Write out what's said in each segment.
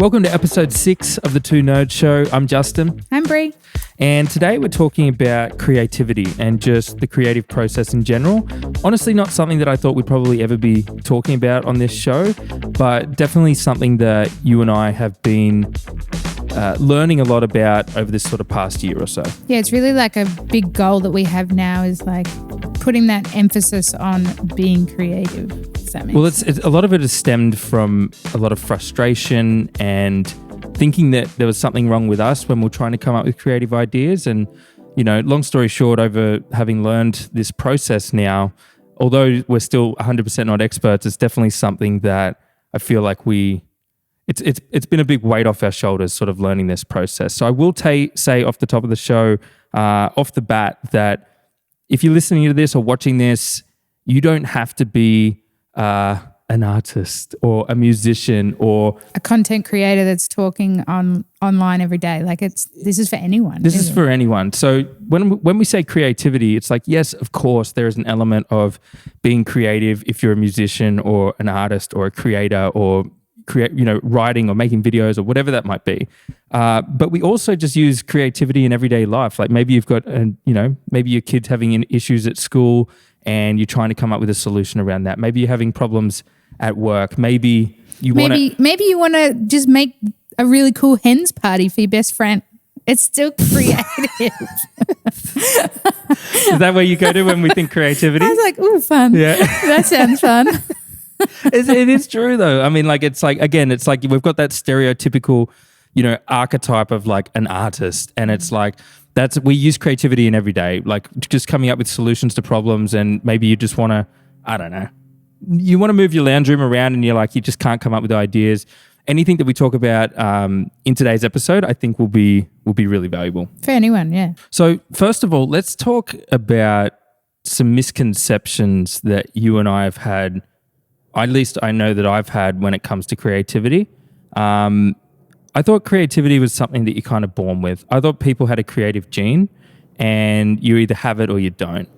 Welcome to episode 6 of the Two Nerds Show. I'm Justin. I'm Brie. And today we're talking about creativity and just the creative process in general. Honestly, not something that I thought we'd probably ever be talking about on this show, but definitely something that you and I have been learning a lot about over this sort of past year or so. Yeah, it's really like a big goal that we have now is like putting that emphasis on being creative. Does that make sense? It's a lot of it has stemmed from a lot of frustration and thinking that there was something wrong with us when we're trying to come up with creative ideas. And, you know, long story short, over having learned this process now, although we're still 100% not experts, it's definitely something that I feel like it's been a big weight off our shoulders, sort of learning this process. So I will say off the top of the show, off the bat, that if you're listening to this or watching this, you don't have to be an artist or a musician or a content creator that's talking online every day. Like this is for anyone. This is for anyone. So when we say creativity, it's like, yes, of course, there is an element of being creative if you're a musician or an artist or a creator or writing or making videos or whatever that might be. But we also just use creativity in everyday life. Like maybe you've got, maybe your kid's having issues at school and you're trying to come up with a solution around that. Maybe you're having problems at work. Maybe you want to just make a really cool hens party for your best friend. It's still creative. Is that where you go to when we think creativity? I was like, ooh, fun. Yeah. That sounds fun. It is true though. I mean, it's like we've got that stereotypical, archetype of like an artist, and it's like we use creativity in every day, like just coming up with solutions to problems. And maybe you just want to, I don't know, you want to move your lounge room around, and you just can't come up with ideas. Anything that we talk about in today's episode, I think will be really valuable for anyone. Yeah. So first of all, let's talk about some misconceptions that you and I have had. At least I know that I've had when it comes to creativity. I thought creativity was something that you're kind of born with. I thought people had a creative gene and you either have it or you don't.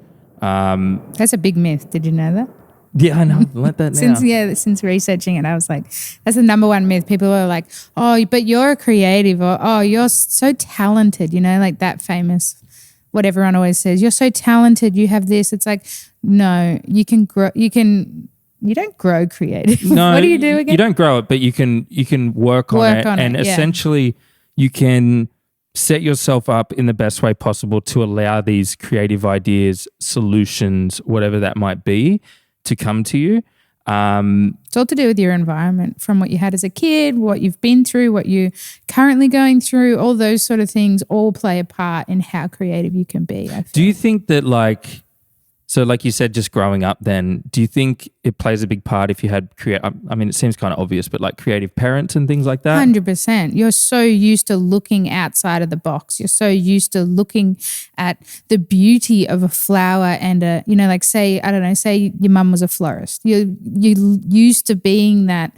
That's a big myth. Did you know that? Yeah, I know. Like that now. Since researching it, I was like, that's the number one myth. People are like, oh, but you're a creative, or oh, you're so talented, like that famous, what everyone always says, you're so talented, you have this. It's like, no, you can grow, you don't grow creative. No, what do you do again? You don't grow it, but you can work on it. And essentially you can set yourself up in the best way possible to allow these creative ideas, solutions, whatever that might be, to come to you. It's all to do with your environment, from what you had as a kid, what you've been through, what you're currently going through, all those sort of things all play a part in how creative you can be. Do you think that so like you said, just growing up then, do you think it plays a big part if you had it seems kind of obvious, but like creative parents and things like that? 100%. You're so used to looking outside of the box. You're so used to looking at the beauty of a flower and say your mum was a florist. You're used to being that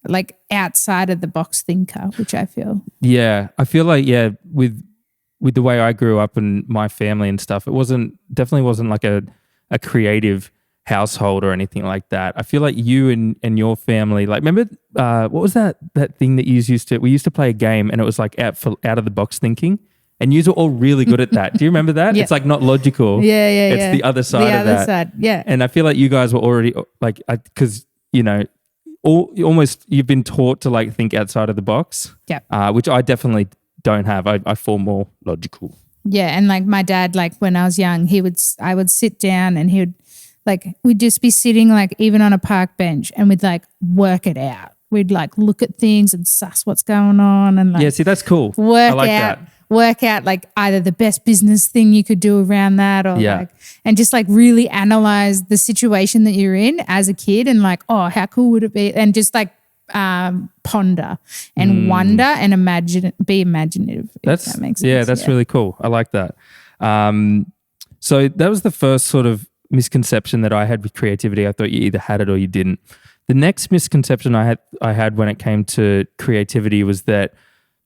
like outside of the box thinker, which I feel. Yeah. I feel like, with the way I grew up and my family and stuff, definitely wasn't like a creative household or anything like that. I feel like you and your family, like, remember what was that thing that you used to? We used to play a game and it was like out of the box thinking, and you were all really good at that. Do you remember that? Yeah. It's like not logical. Yeah. It's the other side of that. The other side, yeah. And I feel like you guys were already like, because almost you've been taught to like think outside of the box. Yeah. Which I definitely don't have. I fall more logical. Yeah, and like my dad, like when I was young, I would sit down and we'd just be sitting like even on a park bench and we'd like work it out. We'd like look at things and suss what's going on and like, yeah, see, that's cool. Work out like either the best business thing you could do around that or and just like really analyze the situation that you're in as a kid and like, oh, how cool would it be? And just like ponder and wonder and be imaginative. If that makes sense. Yeah, that's really cool. I like that. So that was the first sort of misconception that I had with creativity. I thought you either had it or you didn't. The next misconception I had when it came to creativity was that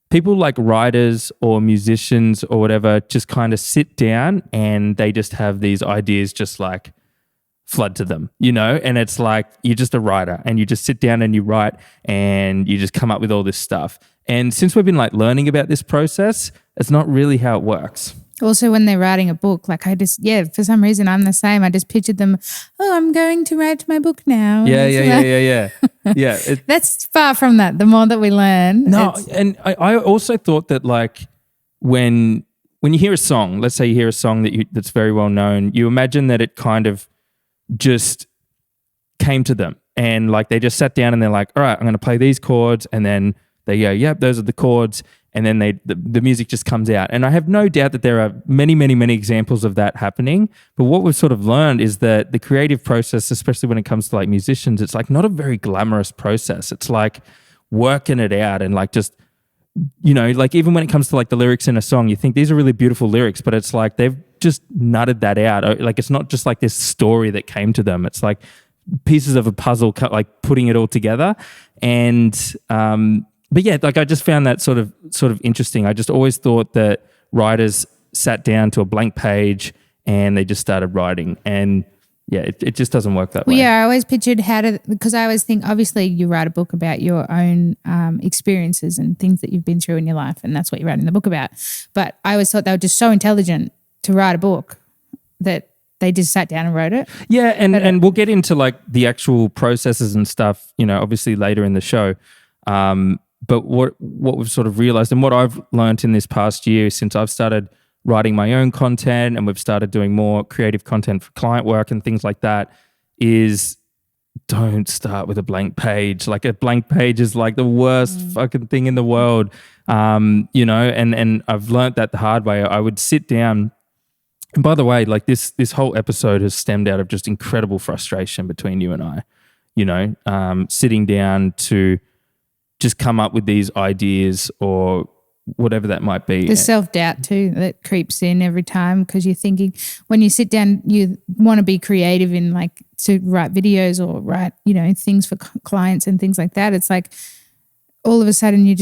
people like writers or musicians or whatever just kind of sit down and they just have these ideas just like flood to them, you know? And it's like you're just a writer and you just sit down and you write and you just come up with all this stuff. And since we've been like learning about this process, it's not really how it works. Also, when they're writing a book, like for some reason I'm the same. I just pictured them, I'm going to write my book now. Yeah. That's far from that. The more that we learn. No, and I also thought that like when you hear a song, let's say you hear a song that's very well known, you imagine that it kind of just came to them and like they just sat down and they're like, all right, I'm going to play these chords, and then they go, yep, those are the chords. And then the music just comes out. And I have no doubt that there are many, many, many examples of that happening. But what we've sort of learned is that the creative process, especially when it comes to like musicians, it's like not a very glamorous process. It's like working it out and like just, you know, like even when it comes to like the lyrics in a song, you think these are really beautiful lyrics, but it's like they've just nutted that out. Like it's not just like this story that came to them. It's like pieces of a puzzle, like putting it all together. And, but yeah, like I just found that sort of interesting. I just always thought that writers sat down to a blank page and they just started writing. And yeah, it just doesn't work that way. Yeah, I always pictured because I always think, obviously you write a book about your own experiences and things that you've been through in your life, and that's what you're writing the book about. But I always thought they were just so intelligent to write a book that they just sat down and wrote it. Yeah, and we'll get into like the actual processes and stuff, you know, obviously later in the show. But what we've sort of realized and what I've learned in this past year since I've started writing my own content and we've started doing more creative content for client work and things like that is don't start with a blank page. Like a blank page is like the worst fucking thing in the world. You know, and I've learned that the hard way. I would sit down, and by the way, like this whole episode has stemmed out of just incredible frustration between you and I, you know, sitting down to just come up with these ideas or whatever that might be. The self-doubt too that creeps in every time because you're thinking when you sit down, you want to be creative in like to write videos or write, you know, things for clients and things like that. It's like all of a sudden you're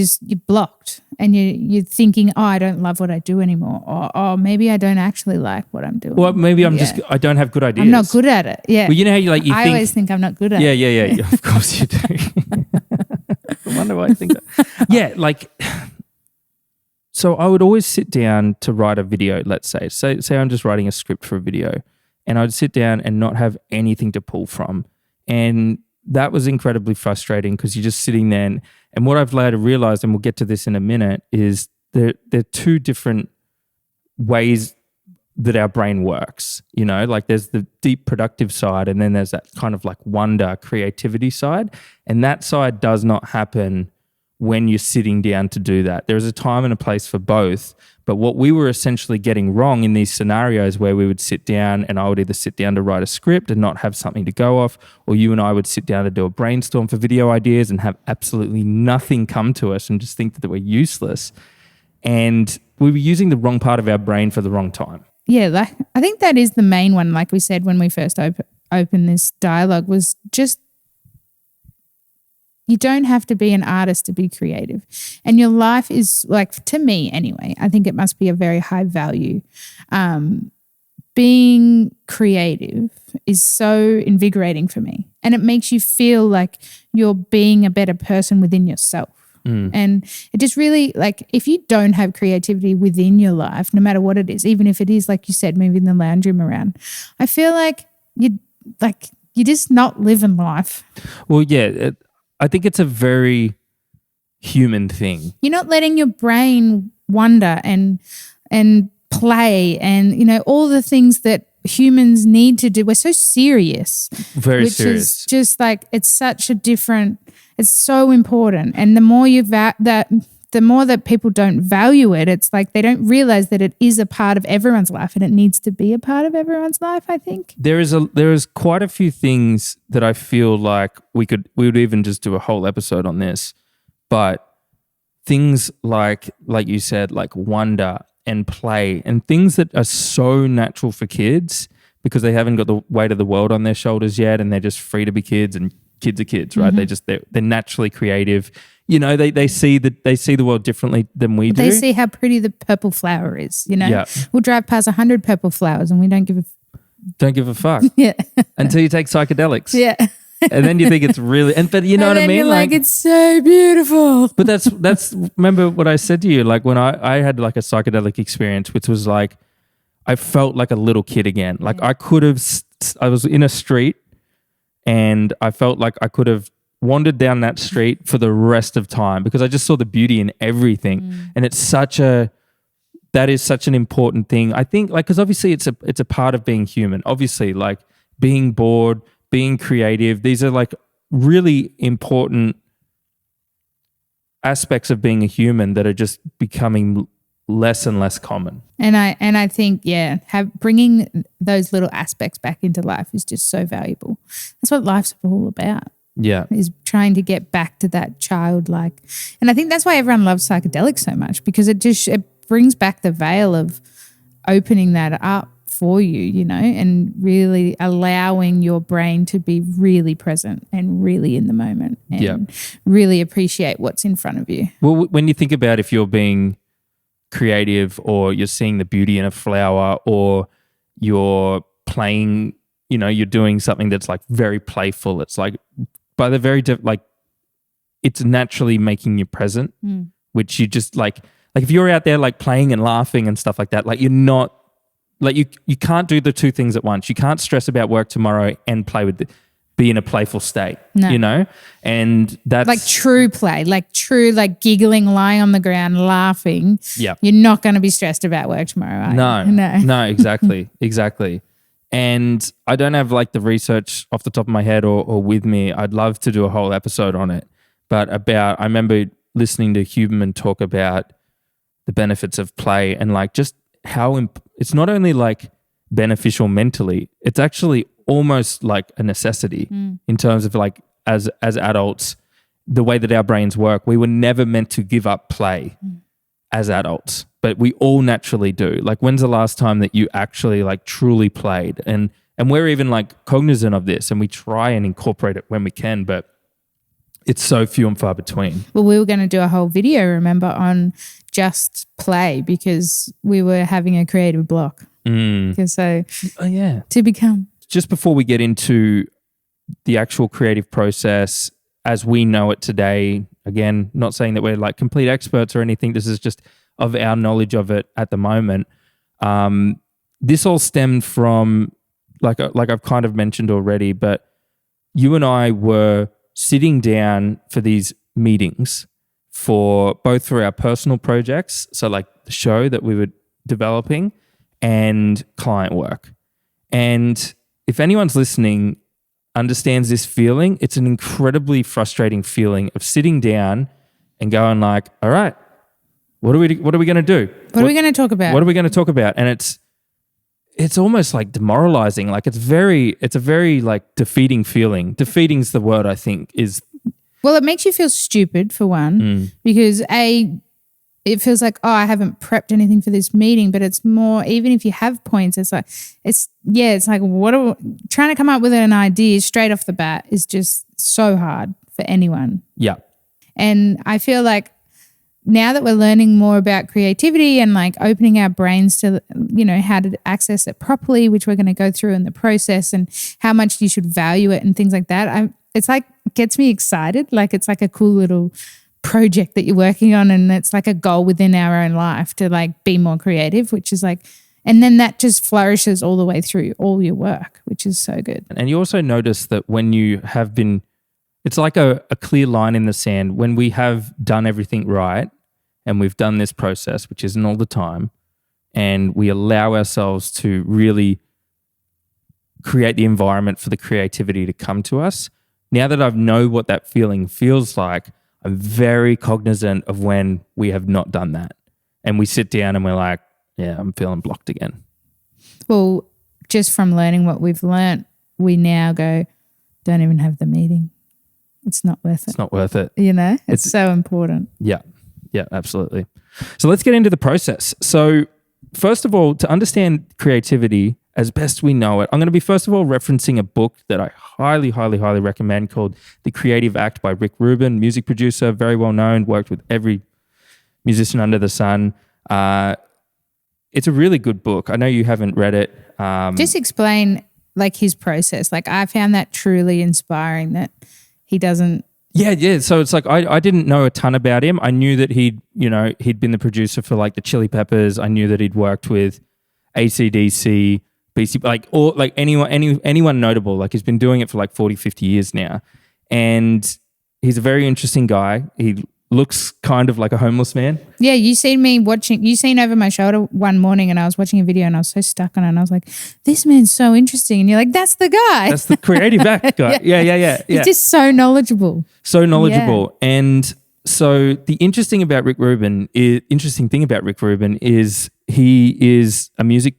blocked and you're thinking, I don't love what I do anymore, or maybe I don't actually like what I'm doing. Well, maybe I don't have good ideas. I'm not good at it. Yeah. Well, you know how you I always think I'm not good at it. Yeah. Of course you do. I wonder why I think that. Yeah, like, so I would always sit down to write a video, let's say I'm just writing a script for a video, and I'd sit down and not have anything to pull from. And that was incredibly frustrating because you're just sitting there. And what I've later realized, and we'll get to this in a minute, is there are two different ways that our brain works. You know, like there's the deep productive side and then there's that kind of like wonder, creativity side. And that side does not happen when you're sitting down to do that. There is a time and a place for both. But what we were essentially getting wrong in these scenarios where we would sit down and I would either sit down to write a script and not have something to go off, or you and I would sit down to do a brainstorm for video ideas and have absolutely nothing come to us and just think that we're useless. And we were using the wrong part of our brain for the wrong time. Yeah, like I think that is the main one, like we said when we first opened this dialogue, was just you don't have to be an artist to be creative. And your life is, like, to me anyway, I think it must be a very high value. Being creative is so invigorating for me, and it makes you feel like you're being a better person within yourself. And it just really, like, if you don't have creativity within your life, no matter what it is, even if it is, like you said, moving the lounge room around, I feel like you're just not living life. Well, yeah, I think it's a very human thing. You're not letting your brain wonder and play and, you know, all the things that humans need to do. We're so serious. Very serious. Which is just like, it's such a different, it's so important. And the more the more that people don't value it, it's like they don't realize that it is a part of everyone's life and it needs to be a part of everyone's life, I think. There is quite a few things that I feel like we would even just do a whole episode on this. But things like you said, like wonder and play and things that are so natural for kids because they haven't got the weight of the world on their shoulders yet and they're just free to be kids, and kids are kids, right? Mm-hmm. They're naturally creative. You know, they see the world differently than we do. They see how pretty the purple flower is, you know. Yeah. We'll drive past 100 purple flowers and we don't give a don't give a fuck. Yeah. Until you take psychedelics. Yeah. And then you think it's really, but you know what I mean? You're like, it's so beautiful. But that's, remember what I said to you, like when I had like a psychedelic experience, which was like, I felt like a little kid again. Like I could have, I was in a street and I felt like I could have wandered down that street for the rest of time because I just saw the beauty in everything. And that is such an important thing. I think like, cause obviously it's a part of being human. Obviously like being bored, being creative, these are like really important aspects of being a human that are just becoming less and less common. And I think, bringing those little aspects back into life is just so valuable. That's what life's all about. Yeah. Is trying to get back to that childlike. And I think that's why everyone loves psychedelics so much, because it brings back the veil of opening that up for you, you know, and really allowing your brain to be really present and really in the moment and really appreciate what's in front of you. Well, when you think about if you're being creative or you're seeing the beauty in a flower or you're playing, you know, you're doing something that's like very playful, it's like by the very, like it's naturally making you present, which you just like if you're out there like playing and laughing and stuff like that, like you're not, like you can't do the two things at once. You can't stress about work tomorrow and be in a playful state, you know? And that's like true play, like giggling, lying on the ground, laughing. Yeah. You're not going to be stressed about work tomorrow, are you? No, exactly. Exactly. And I don't have like the research off the top of my head or with me. I'd love to do a whole episode on it. But I remember listening to Huberman talk about the benefits of play and like just how it's not only like beneficial mentally, it's actually almost like a necessity in terms of like as adults, the way that our brains work. We were never meant to give up play as adults, but we all naturally do. Like when's the last time that you actually like truly played? And we're even like cognizant of this and we try and incorporate it when we can, but it's so few and far between. Well, we were going to do a whole video, remember, on just play because we were having a creative block. So to become. Just before we get into the actual creative process as we know it today, again, not saying that we're like complete experts or anything, this is just of our knowledge of it at the moment. This all stemmed from, like I've kind of mentioned already, but you and I were sitting down for these meetings for our personal projects, so like the show that we were developing and client work. And if anyone's listening understands this feeling, it's an incredibly frustrating feeling of sitting down and going like, all right, what are we going to do? What are we going to talk about? What are we going to talk about? And it's almost like demoralizing. Like it's a very like defeating feeling. Defeating's the word I think is. Well, it makes you feel stupid for one, because it feels like, I haven't prepped anything for this meeting, but it's more, even if you have points, it's like, trying to come up with an idea straight off the bat is just so hard for anyone. Yeah. And I feel like now that we're learning more about creativity and like opening our brains to, you know, how to access it properly, which we're going to go through in the process and how much you should value it and things like that. It's like, gets me excited. Like it's like a cool little project that you're working on, and it's like a goal within our own life to like be more creative, which is like, and then that just flourishes all the way through all your work, which is so good. And you also notice that when you have been, it's like a clear line in the sand. When we have done everything right and we've done this process, which isn't all the time, and we allow ourselves to really create the environment for the creativity to come to us. Now that I know what that feeling feels like, I'm very cognizant of when we have not done that. And we sit down and we're like, yeah, I'm feeling blocked again. Well, just from learning what we've learnt, we now go, don't even have the meeting. It's not worth it. It's not worth it. You know, it's so important. Yeah. Yeah, absolutely. So let's get into the process. So first of all, to understand creativity as best we know it, I'm going to be first of all referencing a book that I highly, highly, highly recommend called The Creative Act by Rick Rubin, music producer, very well known, worked with every musician under the sun. it's a really good book. I know you haven't read it. Just explain like his process. Like I found that truly inspiring that he doesn't. Yeah. So it's like I didn't know a ton about him. I knew that he'd been the producer for like the Chili Peppers. I knew that he'd worked with AC/DC, BC, like anyone notable. Like he's been doing it for like 40, 50 years now. And he's a very interesting guy. He looks kind of like a homeless man. Yeah, you seen over my shoulder one morning and I was watching a video and I was so stuck on it and I was like, this man's so interesting. And you're like, that's the guy. That's the creative act guy. Yeah. He's just so knowledgeable. Yeah. And so the interesting thing about Rick Rubin is he is a music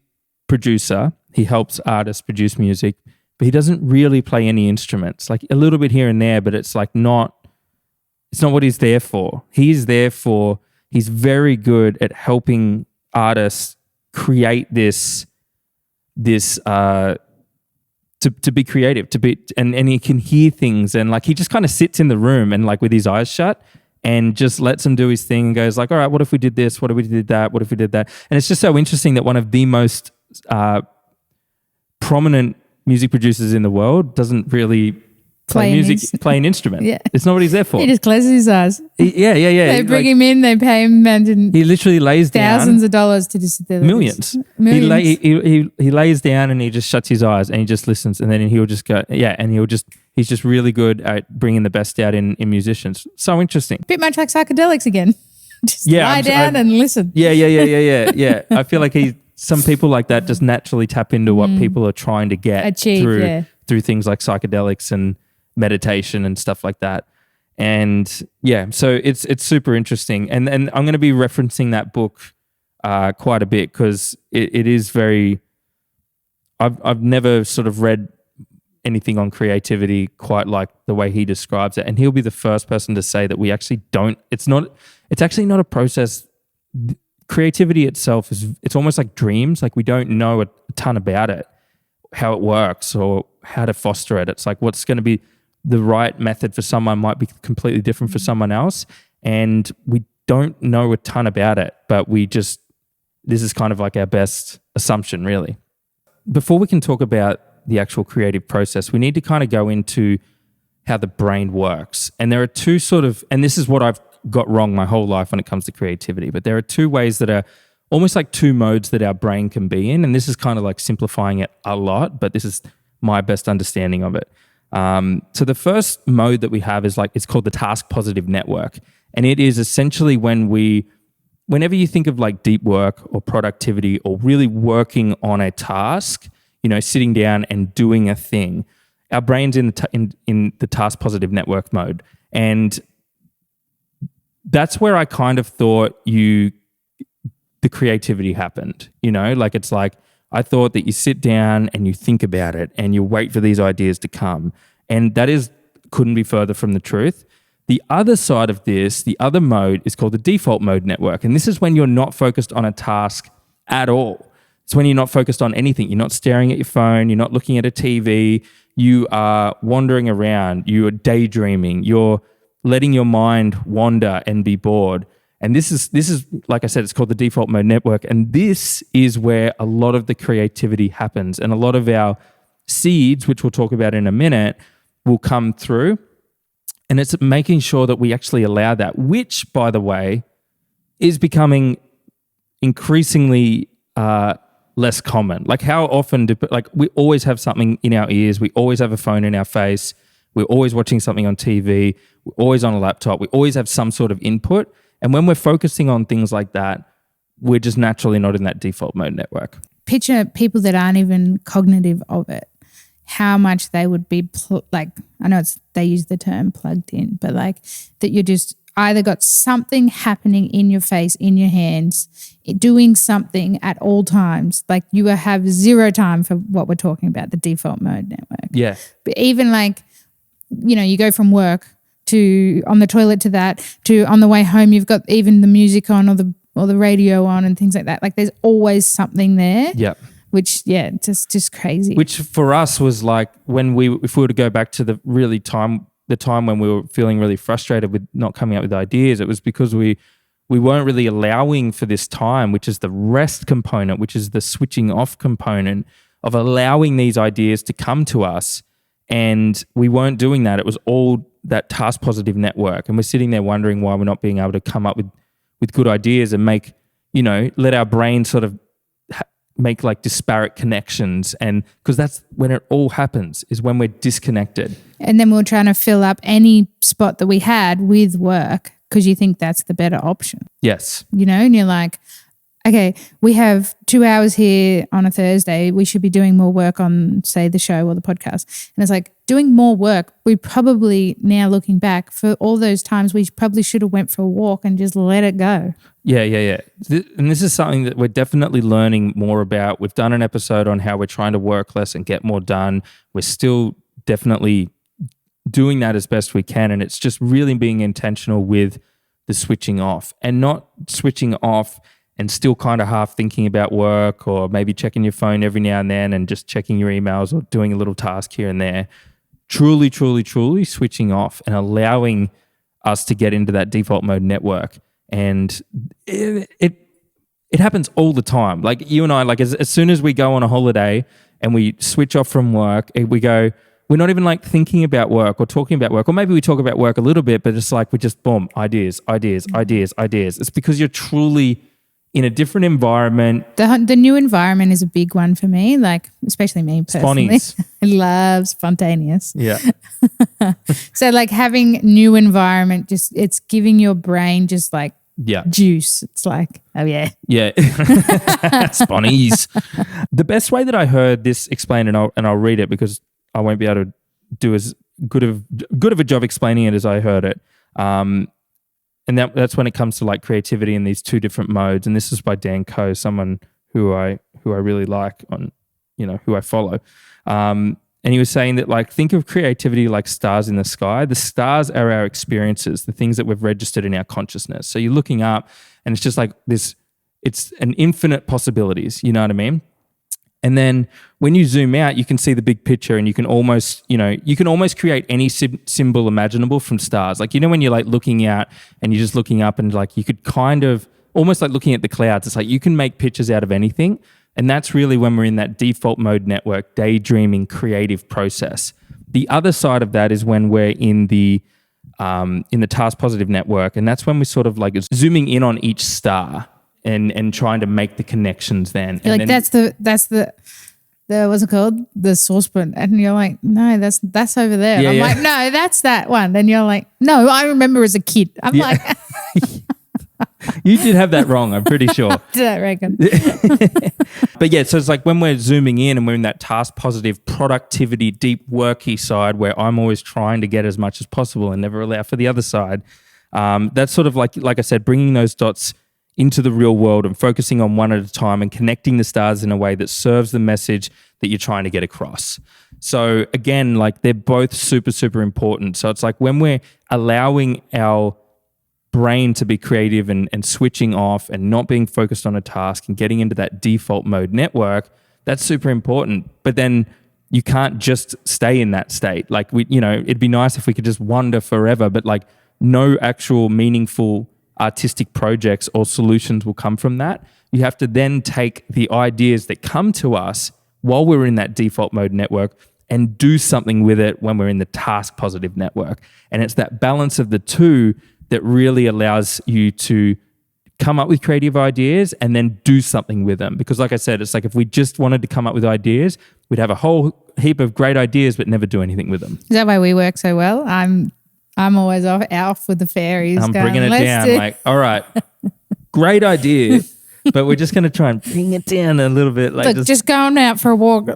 producer. He helps artists produce music, but he doesn't really play any instruments. Like a little bit here and there, but it's like not what he's there for. He's very good at helping artists create this to be creative, and he can hear things, and like he just kind of sits in the room and like with his eyes shut and just lets him do his thing and goes like, all right, what if we did this? What if we did that? What if we did that? And it's just so interesting that one of the most prominent music producers in the world doesn't really play an instrument. Yeah. It's not what he's there for. He just closes his eyes. Yeah. They bring him in, they pay him he literally lays down thousands of dollars to just sit there. Millions. He lays down and he just shuts his eyes and he just listens, and then he'll just go, and he's just really good at bringing the best out in musicians. So interesting. Bit much like psychedelics again. Just lie down and listen. Yeah. I feel like some people like that just naturally tap into what people are trying to get through things like psychedelics and meditation and stuff like that. And so it's super interesting. And I'm going to be referencing that book quite a bit because it is very, I've never sort of read anything on creativity quite like the way he describes it. And he'll be the first person to say that we actually don't, it's actually not a process. Creativity itself it's almost like dreams. Like we don't know a ton about it, how it works or how to foster it. It's like what's going to be the right method for someone might be completely different for someone else. And we don't know a ton about it, but this is kind of like our best assumption really. Before we can talk about the actual creative process, we need to kind of go into how the brain works. And there are two and this is what I've got wrong my whole life when it comes to creativity, but there are two ways that are almost like two modes that our brain can be in. And this is kind of like simplifying it a lot, but this is my best understanding of it. So the first mode that we have is it's called the task positive network. And it is essentially whenever you think of like deep work or productivity or really working on a task, sitting down and doing a thing, our brain's in the task positive network mode. And that's where I kind of thought the creativity happened, it's like, I thought that you sit down and you think about it and you wait for these ideas to come. And that couldn't be further from the truth. The other side of this, the other mode is called the default mode network. And this is when you're not focused on a task at all. It's when you're not focused on anything. You're not staring at your phone. You're not looking at a TV. You are wandering around. You are daydreaming. You're letting your mind wander and be bored. And this is like I said, it's called the default mode network. And this is where a lot of the creativity happens. And a lot of our seeds, which we'll talk about in a minute, will come through. And it's making sure that we actually allow that, which, by the way, is becoming increasingly less common. Like how often we always have something in our ears. We always have a phone in our face. We're always watching something on TV. We're always on a laptop. We always have some sort of input. And when we're focusing on things like that, we're just naturally not in that default mode network. Picture people that aren't even cognitive of it, how much they would be I know they use the term plugged in, but like that you're just either got something happening in your face, in your hands, doing something at all times. Like you have zero time for what we're talking about, the default mode network. Yeah. But even you go from work to on the toilet to that, to on the way home, you've got even the music on or the radio on and things like that. Like there's always something there. Yeah. Which, just crazy. Which for us was like if we were to go back to the time when we were feeling really frustrated with not coming up with ideas, it was because we we weren't really allowing for this time, which is the rest component, which is the switching off component of allowing these ideas to come to us. And we weren't doing that. It was all that task positive network. And we're sitting there wondering why we're not being able to come up with good ideas and make, let our brain sort of make like disparate connections. And because that's when it all happens, is when we're disconnected. And then we're trying to fill up any spot that we had with work because you think that's the better option. Yes. And you're like, okay, we have 2 hours here on a Thursday. We should be doing more work on, say, the show or the podcast. And it's like doing more work. We probably, now looking back, for all those times, we probably should have went for a walk and just let it go. Yeah. And this is something that we're definitely learning more about. We've done an episode on how we're trying to work less and get more done. We're still definitely doing that as best we can. And it's just really being intentional with the switching off, and not switching off and still kind of half thinking about work, or maybe checking your phone every now and then and just checking your emails or doing a little task here and there. Truly, truly, truly switching off and allowing us to get into that default mode network. And it happens all the time. Like you and I, like as soon as we go on a holiday and we switch off from work, we go, we're not even like thinking about work or talking about work, or maybe we talk about work a little bit, but it's like we just boom, ideas. It's because you're truly in a different environment. The new environment is a big one for me, like especially me personally. I love spontaneous. Yeah. So like having new environment, just it's giving your brain just like juice. It's like, oh yeah. Yeah. Sponnies. The best way that I heard this explained, and I'll read it because I won't be able to do as good of a job explaining it as I heard it. And that's when it comes to like creativity in these two different modes. And this is by Dan Coe, someone who I really like, on, who I follow. And he was saying that, like, think of creativity like stars in the sky. The stars are our experiences, the things that we've registered in our consciousness. So you're looking up and it's just like this, it's an infinite possibilities, you know what I mean? And then when you zoom out, you can see the big picture, and you can almost, create any symbol imaginable from stars. Like, when you're like looking out and you're just looking up, and like you could kind of almost like looking at the clouds. It's like you can make pictures out of anything. And that's really when we're in that default mode network, daydreaming, creative process. The other side of that is when we're in the task positive network, and that's when we're sort of like zooming in on each star and trying to make the connections. Then you're like, that's the what's it called, the saucepan, and you're like, no, that's over there. Yeah, I'm like, no, that's that one. Then you're like, no, I remember as a kid. I'm like. You did have that wrong, I'm pretty sure. Did I reckon? But yeah, so it's like when we're zooming in and we're in that task positive, productivity, deep worky side where I'm always trying to get as much as possible and never allow for the other side. That's sort of like I said, bringing those dots into the real world and focusing on one at a time and connecting the stars in a way that serves the message that you're trying to get across. So again, like they're both super, super important. So it's like when we're allowing our brain to be creative and switching off and not being focused on a task and getting into that default mode network, that's super important. But then you can't just stay in that state. Like it'd be nice if we could just wander forever, but like no actual meaningful artistic projects or solutions will come from that. You have to then take the ideas that come to us while we're in that default mode network and do something with it when we're in the task positive network. And it's that balance of the two that really allows you to come up with creative ideas and then do something with them. Because like I said, it's like if we just wanted to come up with ideas, we'd have a whole heap of great ideas but never do anything with them. Is that why we work so well? I'm always off with the fairies. I'm bringing it down like, all right, great idea, but we're just going to try and bring it down a little bit. Like look, just going out for a walk.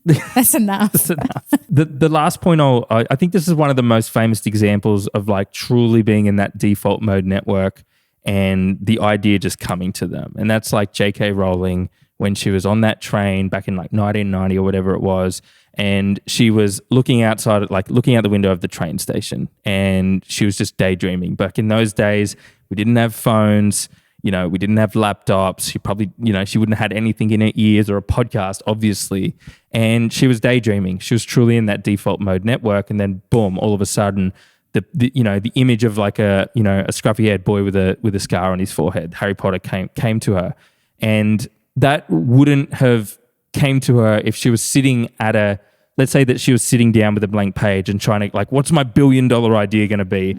That's enough. That's enough. The last point, I think this is one of the most famous examples of like truly being in that default mode network and the idea just coming to them. And that's like J.K. Rowling when she was on that train back in like 1990 or whatever it was. And she was looking outside, like looking out the window of the train station, and she was just daydreaming. Back in those days, we didn't have phones. We didn't have laptops. She probably, she wouldn't have had anything in her ears or a podcast, obviously. And she was daydreaming. She was truly in that default mode network. And then boom, all of a sudden, the the image of like a a scruffy haired boy with a scar on his forehead. Harry Potter came to her, and that wouldn't have came to her if she was sitting at a, let's say that she was sitting down with a blank page and trying to like, what's my $1 billion idea going to be?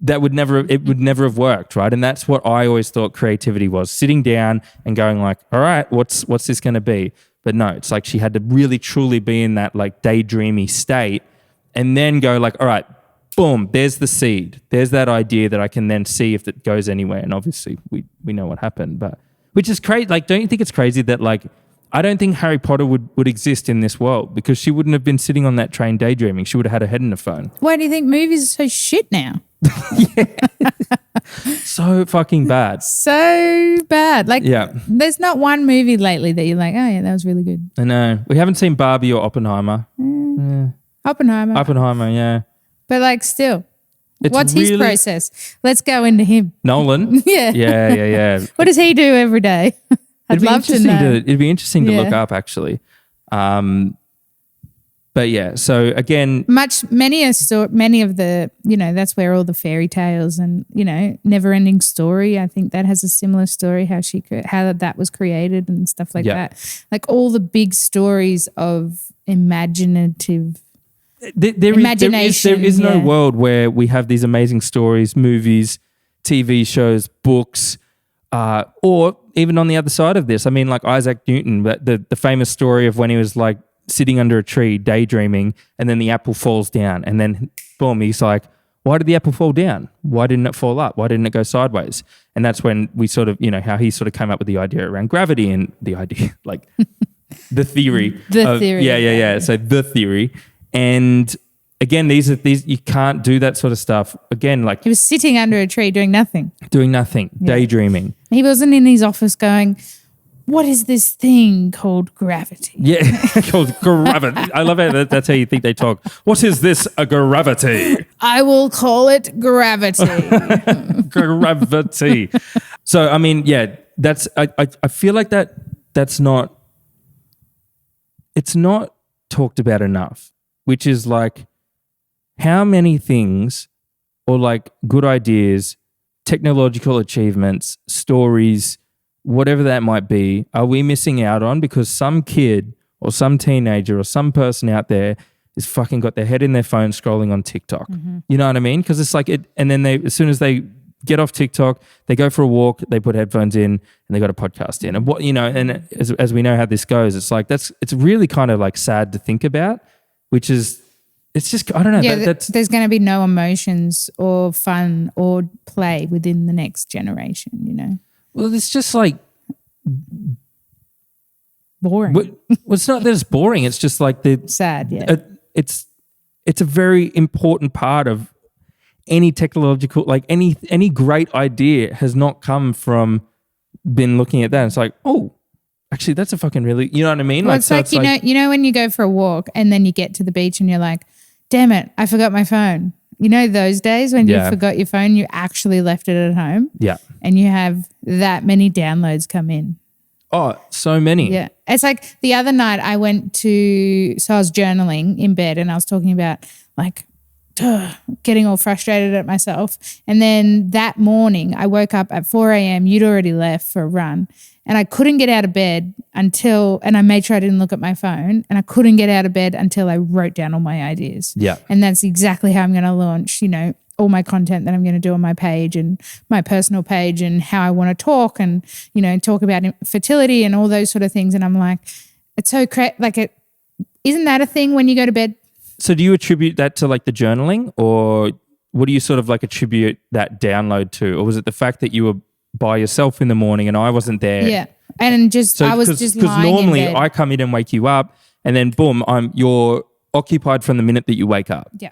It would never have worked, right? And that's what I always thought creativity was, sitting down and going like, all right, what's this going to be? But no, it's like she had to really truly be in that like daydreamy state and then go like, all right, boom, there's the seed. There's that idea that I can then see if it goes anywhere. And obviously we know what happened, but which is crazy. Like, don't you think it's crazy that like, I don't think Harry Potter would exist in this world because she wouldn't have been sitting on that train daydreaming. She would have had her head in a phone. Why do you think movies are so shit now? So fucking bad. So bad. Like, there's not one movie lately that you're like, oh yeah, that was really good. I know. We haven't seen Barbie or Oppenheimer. Oppenheimer, yeah. But like still, what's his process? Let's go into him. Nolan? Yeah. What does he do every day? I'd love to know. It'd be interesting to look up actually. But yeah, so again, many of the, that's where all the fairy tales and, Never Ending Story, I think that has a similar story, how that was created and stuff like that. Like all the big stories of imaginative imagination. There is no world where we have these amazing stories, movies, TV shows, books, or even on the other side of this, I mean, like Isaac Newton, the famous story of when he was like sitting under a tree daydreaming and then the apple falls down and then boom, he's like, why did the apple fall down? Why didn't it fall up? Why didn't it go sideways? And that's when we sort of, how he sort of came up with the idea around gravity and the idea, like the theory. Yeah. So the theory. And again, these you can't do that sort of stuff. Again, like he was sitting under a tree doing nothing, daydreaming. He wasn't in his office going, what is this thing called gravity? Yeah, called gravity. I love it. That's how you think they talk. What is this, a gravity? I will call it gravity. Gravity. So, I mean, yeah, that's, I feel like that's not, it's not talked about enough, which is like how many things or like good ideas, technological achievements, stories, whatever that might be, are we missing out on because some kid or some teenager or some person out there is fucking got their head in their phone scrolling on TikTok. Mm-hmm. You know what I mean? Because it's like it, and then as soon as they get off TikTok, they go for a walk, they put headphones in, and they got a podcast in. And what and as we know how this goes, it's like it's really kind of like sad to think about, which is. It's just, I don't know. Yeah, there's going to be no emotions or fun or play within the next generation, Well, it's just like boring. Well, it's not that it's boring. It's just like sad. Yeah, it's a very important part of any technological, like any great idea has not come from been looking at that. It's like, oh, actually, that's a fucking really, you know what I mean? Well, it's like you know when you go for a walk and then you get to the beach and you're like, damn it, I forgot my phone. You know those days when you forgot your phone, you actually left it at home? Yeah. And you have that many downloads come in. Oh, so many. Yeah. It's like the other night I was journaling in bed and I was talking about like getting all frustrated at myself. And then that morning I woke up at 4 a.m. You'd already left for a run. And I couldn't get out of bed and I made sure I didn't look at my phone, and I couldn't get out of bed until I wrote down all my ideas. Yeah. And that's exactly how I'm going to launch, all my content that I'm going to do on my page and my personal page and how I want to talk and, talk about fertility and all those sort of things. And I'm like, it's so isn't that a thing when you go to bed? So do you attribute that to like the journaling, or what do you sort of like attribute that download to? Or was it the fact that you were by yourself in the morning and I wasn't there? Yeah. And I was just lying because normally in bed. I come in and wake you up and then boom, you're occupied from the minute that you wake up. Yeah.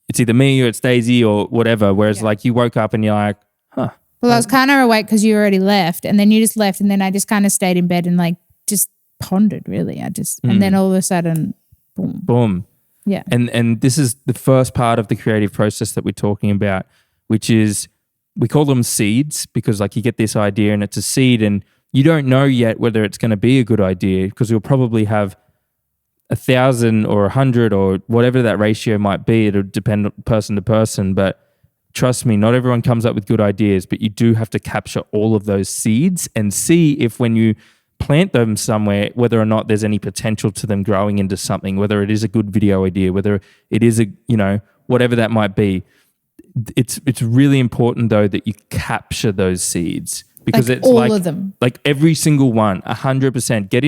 It's either me or it's Daisy or whatever. Whereas like you woke up and you're like, huh. Well, I was kind of awake because you already left, and then you just left, and then I just kind of stayed in bed and like just pondered really. And then all of a sudden, boom. Boom. Yeah. And this is the first part of the creative process that we're talking about, which is we call them seeds because like you get this idea and it's a seed and you don't know yet whether it's going to be a good idea because you'll probably have 1,000 or 100 or whatever that ratio might be. It'll depend person to person, but trust me, not everyone comes up with good ideas, but you do have to capture all of those seeds and see if when you plant them somewhere, whether or not there's any potential to them growing into something, whether it is a good video idea, whether it is whatever that might be. It's really important though that you capture those seeds because it's all of them, like every single one, 100%. Get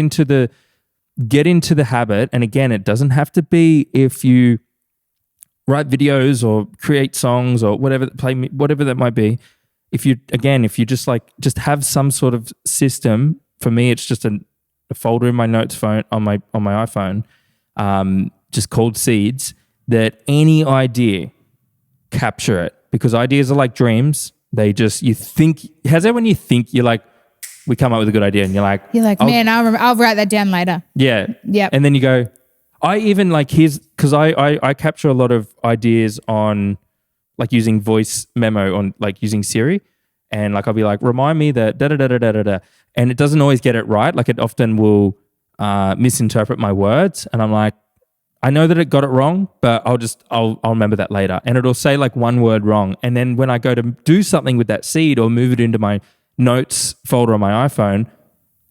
into the habit. And again, it doesn't have to be if you write videos or create songs or whatever that might be. If you just have some sort of system. For me, it's just a folder in my notes phone on my iPhone, just called seeds. That any idea, capture it, because ideas are like dreams. They just how's that when you think you're like, we come up with a good idea and you're like, man, I'll write that down later. Yeah. Yep. And then you go, I even like because I capture a lot of ideas on like using voice memo on like using Siri. And like I'll be like, remind me that da da da da da da da, and it doesn't always get it right. Like it often will misinterpret my words, and I'm like, I know that it got it wrong, but I'll remember that later. And it'll say like one word wrong, and then when I go to do something with that seed or move it into my notes folder on my iPhone,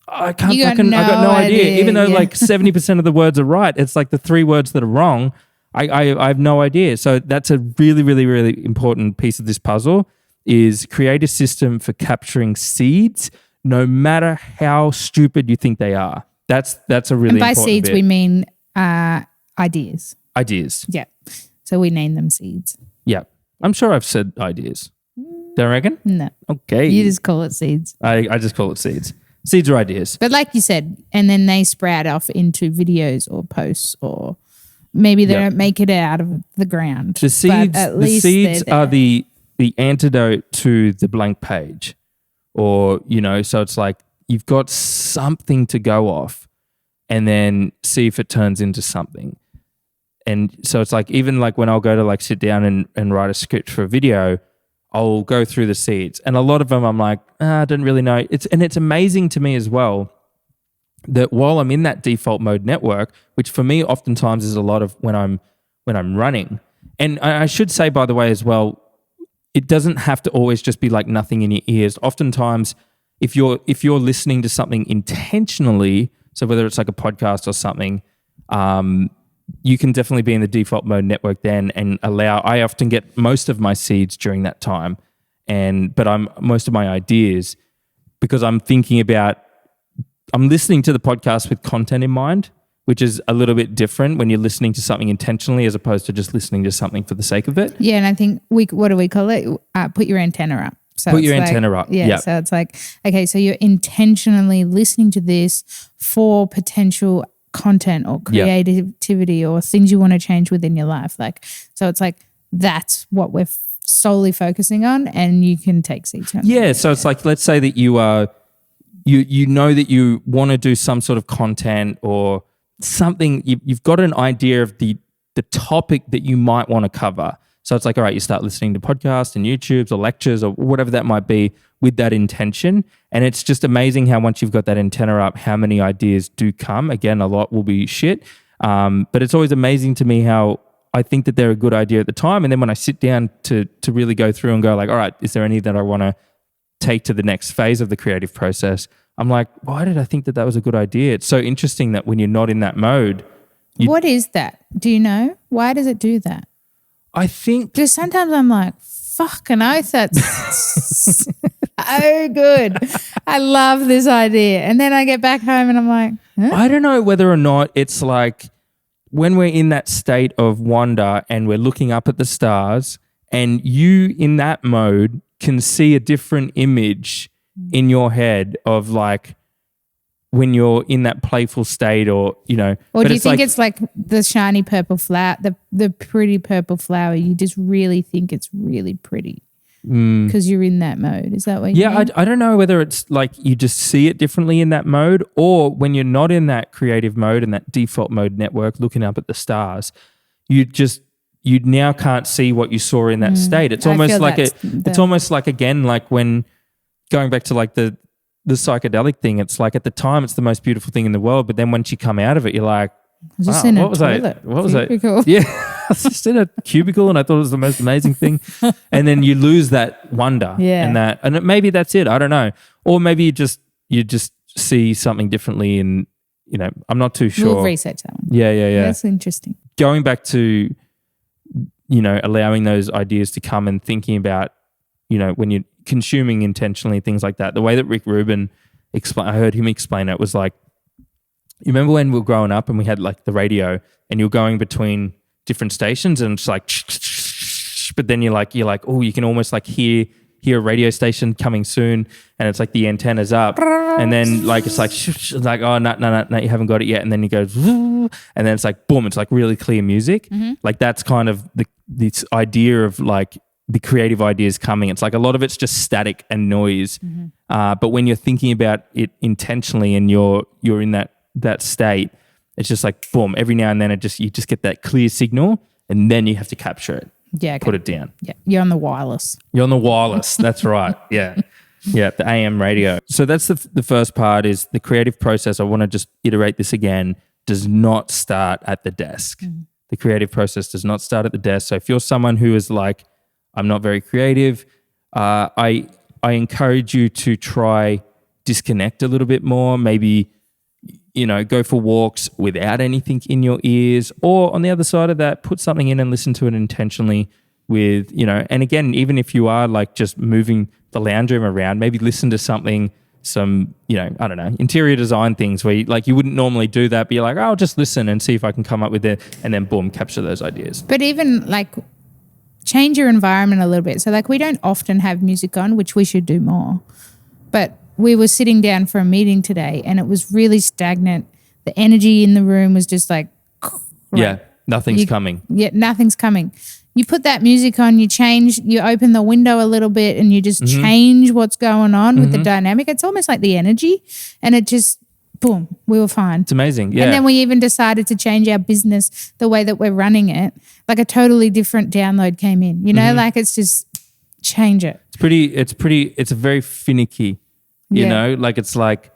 I got no idea. Even though like 70% of the words are right, it's like the 3 words that are wrong. I have no idea. So that's a really, really, really important piece of this puzzle. Is create a system for capturing seeds, no matter how stupid you think they are. That's a really important bit. And by seeds, we mean ideas. Ideas. Yeah. So we name them seeds. Yeah. I'm sure I've said ideas. Do I reckon? No. Okay. You just call it seeds. I just call it seeds. Seeds are ideas. But like you said, and then they sprout off into videos or posts or maybe they don't make it out of the ground. The seeds are the antidote to the blank page, or so it's like you've got something to go off and then see if it turns into something. And so it's like even like when I'll go to like sit down and write a script for a video, I'll go through the seeds, and a lot of them I'm like, I don't really know. It's amazing to me as well that while I'm in that default mode network, which for me oftentimes is a lot of when I'm running. And I should say, by the way, as well, it doesn't have to always just be like nothing in your ears. Oftentimes, if you're listening to something intentionally, so whether it's like a podcast or something, you can definitely be in the default mode network then and I often get most of my seeds during that time, but most of my ideas, because I'm listening to the podcast with content in mind, which is a little bit different when you're listening to something intentionally as opposed to just listening to something for the sake of it. Yeah, and I think what do we call it? Put your antenna up. So put your antenna up. Yeah, so it's like, okay, so you're intentionally listening to this for potential content or creativity or things you want to change within your life. Like, so it's like that's what we're solely focusing on, and you can take seats. Yeah, so it's like, let's say that you are, you know that you want to do some sort of content or something, you've got an idea of the topic that you might want to cover. So it's like, all right, you start listening to podcasts and YouTubes or lectures or whatever that might be with that intention. And it's just amazing how once you've got that antenna up, how many ideas do come. Again, a lot will be shit. But it's always amazing to me how I think that they're a good idea at the time. And then when I sit down to really go through and go like, all right, is there any that I want to take to the next phase of the creative process? I'm like, why did I think that was a good idea? It's so interesting that when you're not in that mode. What is that? Do you know? Why does it do that? I think. Because sometimes I'm like, fucking oath, that's so good. I love this idea. And then I get back home and I'm like, huh? I don't know whether or not it's like when we're in that state of wonder and we're looking up at the stars and you in that mode can see a different image in your head of like when you're in that playful state or do you think it's like the shiny purple flower, the pretty purple flower, you just really think it's really pretty because you're in that mode? Is that what you mean? I don't know whether it's like you just see it differently in that mode, or when you're not in that creative mode and that default mode network looking up at the stars, you now can't see what you saw in that state. It's almost like it's almost like, again, like when going back to like the psychedelic thing, it's like at the time it's the most beautiful thing in the world, but then once you come out of it, you're like, I was just in a what was toilet. What was cubicle. I? Yeah, I was just in a cubicle and I thought it was the most amazing thing. And then you lose that wonder. Yeah. And maybe that's it. I don't know. Or maybe you just see something differently, and I'm not too sure. We'll research that one. Yeah. That's interesting. Going back to allowing those ideas to come and thinking about when you're consuming intentionally, things like that. The way that Rick Rubin I heard him explain it was like, you remember when we were growing up and we had like the radio and you're going between different stations and it's like, but then you're like, oh, you can almost like hear a radio station coming soon, and it's like the antenna's up, and then like it's like oh no, you haven't got it yet, and then you go, and then it's like boom, it's like really clear music. Like that's kind of this idea of like the creative ideas coming. It's like a lot of it's just static and noise, but when you're thinking about it intentionally and you're in that state, it's just like boom, every now and then you just get that clear signal, and then you have to capture it. Yeah, okay. Put it down. Yeah, you're on the wireless. That's right. Yeah, the AM radio. So that's the first part, is the creative process. I want to just iterate this again. Does not start at the desk. The creative process does not start at the desk. So if you're someone who is like, I'm not very creative, I encourage you to try disconnect a little bit more. Maybe go for walks without anything in your ears, or on the other side of that, put something in and listen to it intentionally with, and again, even if you are like just moving the lounge room around, maybe listen to something, some, I don't know, interior design things where you wouldn't normally do that, but you're like, oh, I'll just listen and see if I can come up with it, and then boom, capture those ideas. But even like change your environment a little bit. So like we don't often have music on, which we should do more, but we were sitting down for a meeting today and it was really stagnant. The energy in the room was just like, yeah, nothing's coming. Yeah, nothing's coming. You put that music on, you open the window a little bit and you just change what's going on with the dynamic. It's almost like the energy, and it just, boom, we were fine. It's amazing, yeah. And then we even decided to change our business, the way that we're running it. Like a totally different download came in, like it's just change it. It's very finicky. Like it's like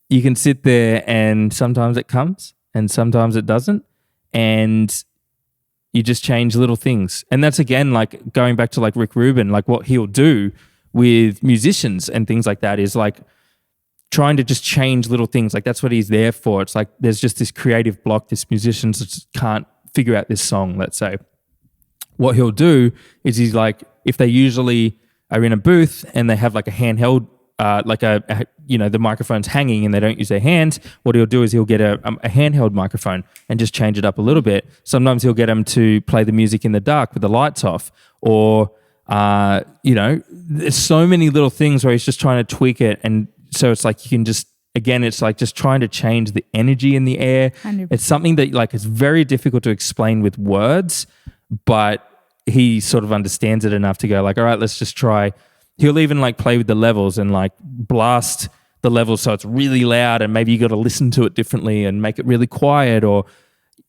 you can sit there and sometimes it comes and sometimes it doesn't, and you just change little things. And that's again like going back to like Rick Rubin, like what he'll do with musicians and things like that is like trying to just change little things. Like that's what he's there for. It's like there's just this creative block, this musicians just can't figure out this song, let's say. What he'll do is he's like, if they usually are in a booth and they have like a handheld, the microphone's hanging and they don't use their hands, what he'll do is he'll get a handheld microphone and just change it up a little bit. Sometimes he'll get them to play the music in the dark with the lights off, or, there's so many little things where he's just trying to tweak it. And so it's like you can just, again, it's like just trying to change the energy in the air. 100%. It's something that like is very difficult to explain with words, but he sort of understands it enough to go like, all right, let's just try. He'll even like play with the levels and like blast the levels so it's really loud, and maybe you got to listen to it differently and make it really quiet,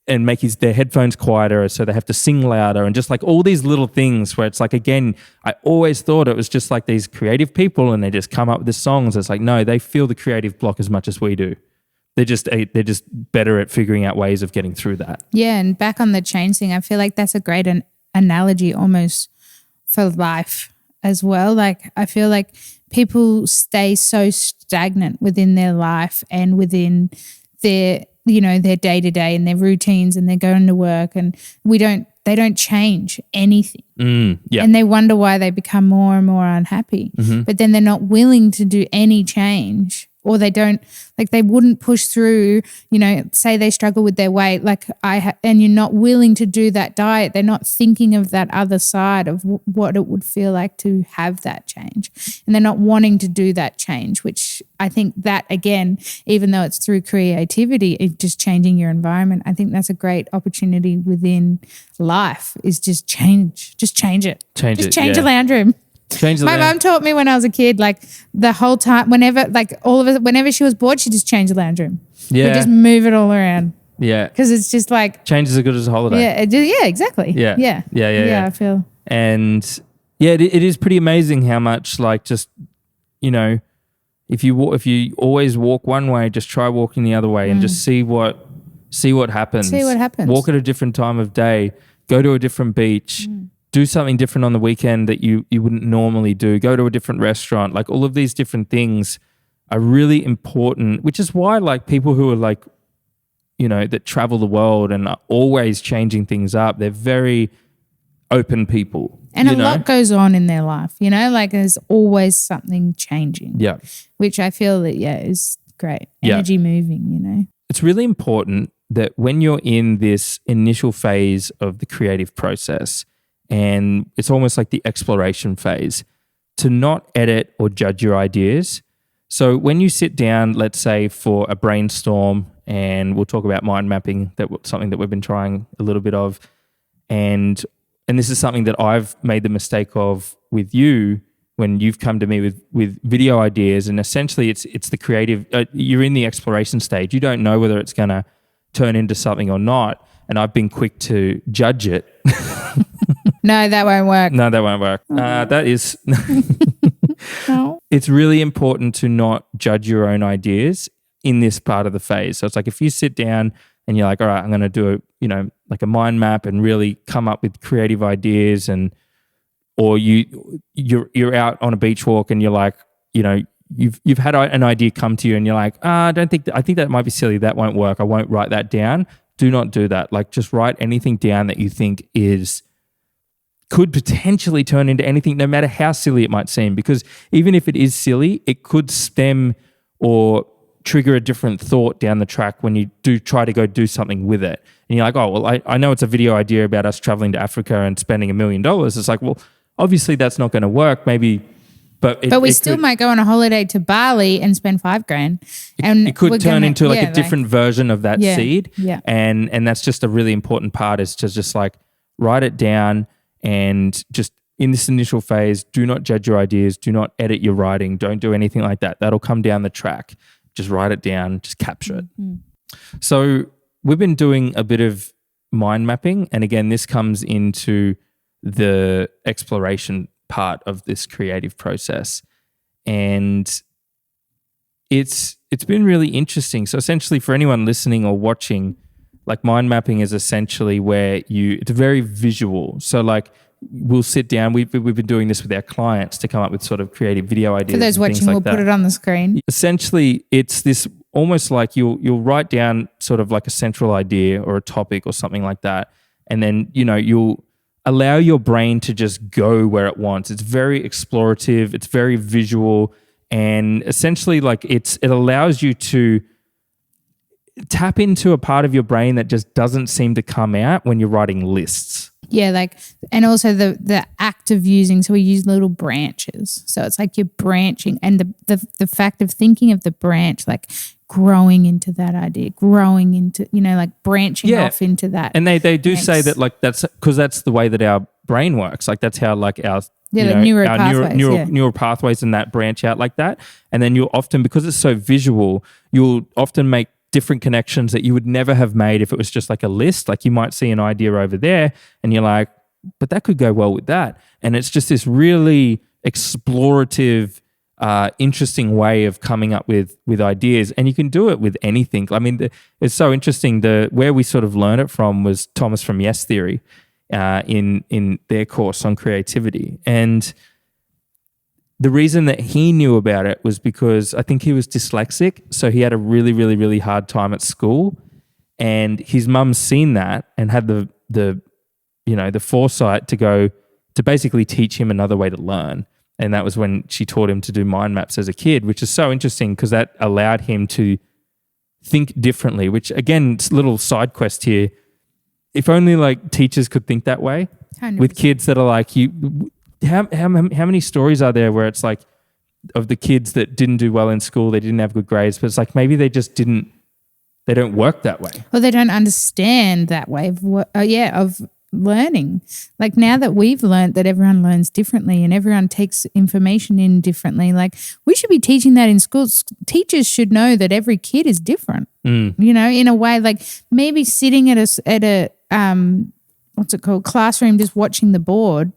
and make their headphones quieter so they have to sing louder, and just like all these little things where it's like, again, I always thought it was just like these creative people and they just come up with the songs. It's like, no, they feel the creative block as much as we do. They're just better at figuring out ways of getting through that. Yeah, and back on the change thing, I feel like that's a great analogy almost for life as well. Like I feel like people stay so stagnant within their life and within their day-to-day and their routines, and they're going to work, and they don't change anything. Yeah. And they wonder why they become more and more unhappy. But then they're not willing to do any change, or they wouldn't push through, say they struggle with their weight, and you're not willing to do that diet. They're not thinking of that other side of what it would feel like to have that change. And they're not wanting to do that change, which I think that, again, even though it's through creativity, it's just changing your environment. I think that's a great opportunity within life, is just change. Just change it. Change your lounge room. My mum taught me when I was a kid, like the whole time, whenever she was bored, she just changed the lounge room. Yeah. We just move it all around. Yeah. Because it's just like. Change is as good as a holiday. Yeah, exactly. Yeah. Yeah, I feel. And yeah, it is pretty amazing how much like just, if you always walk one way, just try walking the other way and just see what See what happens. See what happens. Walk at a different time of day. Go to a different beach. Do something different on the weekend that you wouldn't normally do. Go to a different restaurant. Like all of these different things are really important, which is why like people who are like, you know, that travel the world and are always changing things up, they're very open people. And a lot goes on in their life, you know, like there's always something changing. Yeah. Which I feel that, is great. Energy moving, you know. It's really important that when you're in this initial phase of the creative process, and it's almost like the exploration phase, to not edit or judge your ideas. So when you sit down, let's say for a brainstorm, and we'll talk about mind mapping, that's something that we've been trying a little bit of, and this is something that I've made the mistake of with you when you've come to me with video ideas, and essentially it's the creative, you're in the exploration stage. You don't know whether it's going to turn into something or not, and I've been quick to judge it. No, that won't work. No, that won't work. That is... No. It's really important to not judge your own ideas in this part of the phase. So it's like if you sit down and you're like, all right, I'm going to do like a mind map and really come up with creative ideas, or you're out on a beach walk and you're like, you know, you've had an idea come to you and you're like, I think that might be silly. That won't work. I won't write that down. Do not do that. Like just write anything down that you think could potentially turn into anything, no matter how silly it might seem. Because even if it is silly, it could stem or trigger a different thought down the track when you do try to go do something with it. And you're like, oh, well, I know it's a video idea about us traveling to Africa and spending $1 million. It's like, well, obviously that's not going to work. Maybe, but we still might go on a holiday to Bali and spend $5,000. And it could turn into like a different version of that seed. Yeah. And that's just a really important part, is to just like write it down. And just in this initial phase, do not judge your ideas. Do not edit your writing. Don't do anything like that. That'll come down the track. Just write it down. Just capture it. So we've been doing a bit of mind mapping. And again, this comes into the exploration part of this creative process. And it's been really interesting. So essentially for anyone listening or watching, like mind mapping is essentially where it's very visual. So like we'll sit down, we've been doing this with our clients to come up with sort of creative video ideas. For those watching, we'll put it on the screen. Essentially, it's this almost like you'll write down sort of like a central idea or a topic or something like that. And then, you know, you'll allow your brain to just go where it wants. It's very explorative. It's very visual. And essentially like it allows you to tap into a part of your brain that just doesn't seem to come out when you're writing lists. Yeah, like, and also the act of using, so we use little branches. So it's like you're branching, and the fact of thinking of the branch, like growing into that idea, growing into, you know, like branching off into that. And they do say that like that's because that's the way that our brain works. Like that's how like our neural pathways and that branch out like that. And then you'll often, because it's so visual, you'll often make different connections that you would never have made if it was just like a list. Like you might see an idea over there and you're like, but that could go well with that. And it's just this really explorative, interesting way of coming up with ideas. And you can do it with anything. I mean, it's so interesting. Where we sort of learned it from was Thomas from Yes Theory in their course on creativity. And the reason that he knew about it was because I think he was dyslexic. So he had a really, really, really hard time at school. And his mum's seen that and had the foresight to basically teach him another way to learn. And that was when she taught him to do mind maps as a kid, which is so interesting because that allowed him to think differently, which again, it's a little side quest here. If only like teachers could think that way 100%. With kids that are like you. How many stories are there where it's like of the kids that didn't do well in school, they didn't have good grades, but it's like maybe they just they don't work that way. Well, they don't understand that way of learning. Like now that we've learned that everyone learns differently and everyone takes information in differently, like we should be teaching that in schools. Teachers should know that every kid is different, you know, in a way, like maybe sitting at a classroom, just watching the board,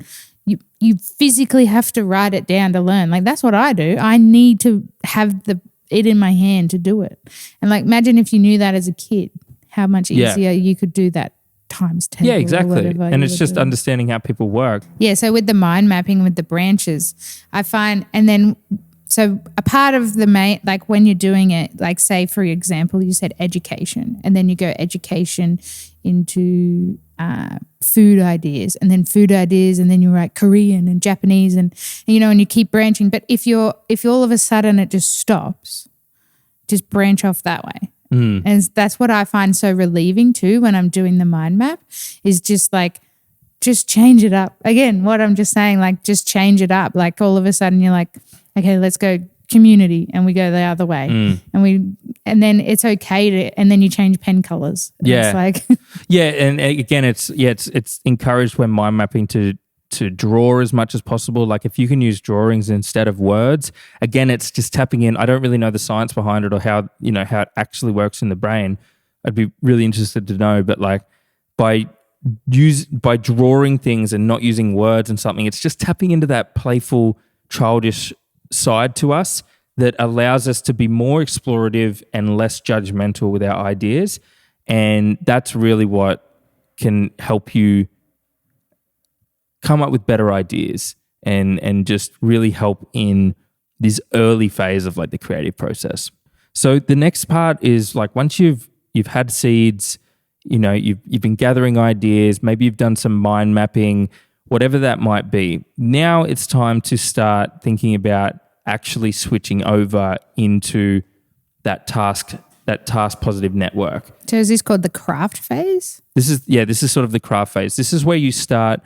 you physically have to write it down to learn. Like that's what I do. I need to have it in my hand to do it. And like imagine if you knew that as a kid, how much easier you could do that times 10. Yeah, exactly. And it's just understanding how people work. Yeah, so with the mind mapping with the branches, I find, and then so a part of the main, like when you're doing it, like say for example, you said education, and then you go education into food ideas, and then food ideas, and then you write Korean and Japanese, and you know, and you keep branching. But if all of a sudden it just stops, just branch off that way. And that's what I find so relieving too when I'm doing the mind map, is just like, just change it up. Again, what I'm just saying, like just change it up. Like all of a sudden you're like, okay, let's go community, and we go the other way. And then it's okay to, and then you change pen colors. Yeah. It's like yeah. And again, it's encouraged when mind mapping to draw as much as possible. Like if you can use drawings instead of words, again, it's just tapping in. I don't really know the science behind it or how it actually works in the brain. I'd be really interested to know, but like by drawing things and not using words and something, it's just tapping into that playful, childish side to us that allows us to be more explorative and less judgmental with our ideas. And that's really what can help you come up with better ideas and just really help in this early phase of like the creative process. So the next part is like, once you've had seeds, you know, you've been gathering ideas, maybe you've done some mind mapping, whatever that might be. Now it's time to start thinking about actually switching over into that task positive network. So is this called the craft phase? This is sort of the craft phase. This is where you start,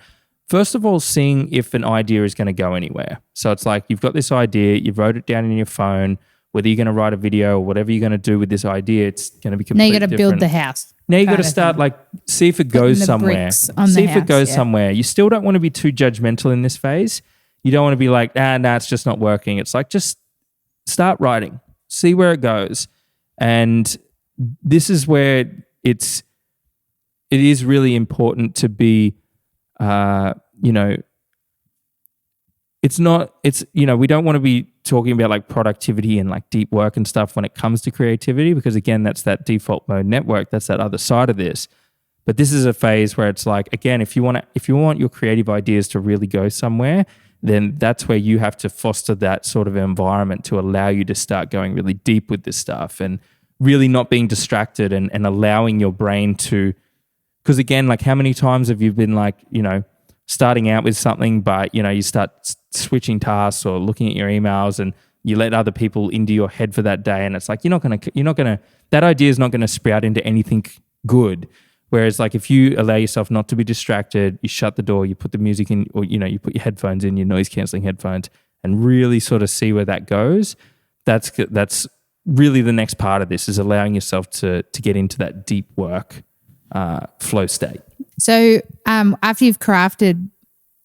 first of all, seeing if an idea is going to go anywhere. So it's like you've got this idea, you wrote it down in your phone, whether you're going to write a video or whatever you're going to do with this idea, it's going to be completely different. Now you got to build the house. Now you got to start like, see if it goes somewhere. See if it goes somewhere. You still don't want to be too judgmental in this phase. You don't want to be like, nah, it's just not working. It's like, just start writing, see where it goes. And this is where it is really important to be, we don't want to be talking about like productivity and like deep work and stuff when it comes to creativity, because again, that's that default mode network. That's that other side of this. But this is a phase where it's like, again, if you want your creative ideas to really go somewhere, then that's where you have to foster that sort of environment to allow you to start going really deep with this stuff and really not being distracted and allowing your brain to, because again, like how many times have you been like, starting out with something, but you start switching tasks or looking at your emails and you let other people into your head for that day, and it's like that idea is not gonna sprout into anything good. Whereas like if you allow yourself not to be distracted, you shut the door, you put the music in, or you put your headphones in, your noise cancelling headphones, and really sort of see where that goes. That's really the next part of this, is allowing yourself to get into that deep work flow state. So after you've crafted,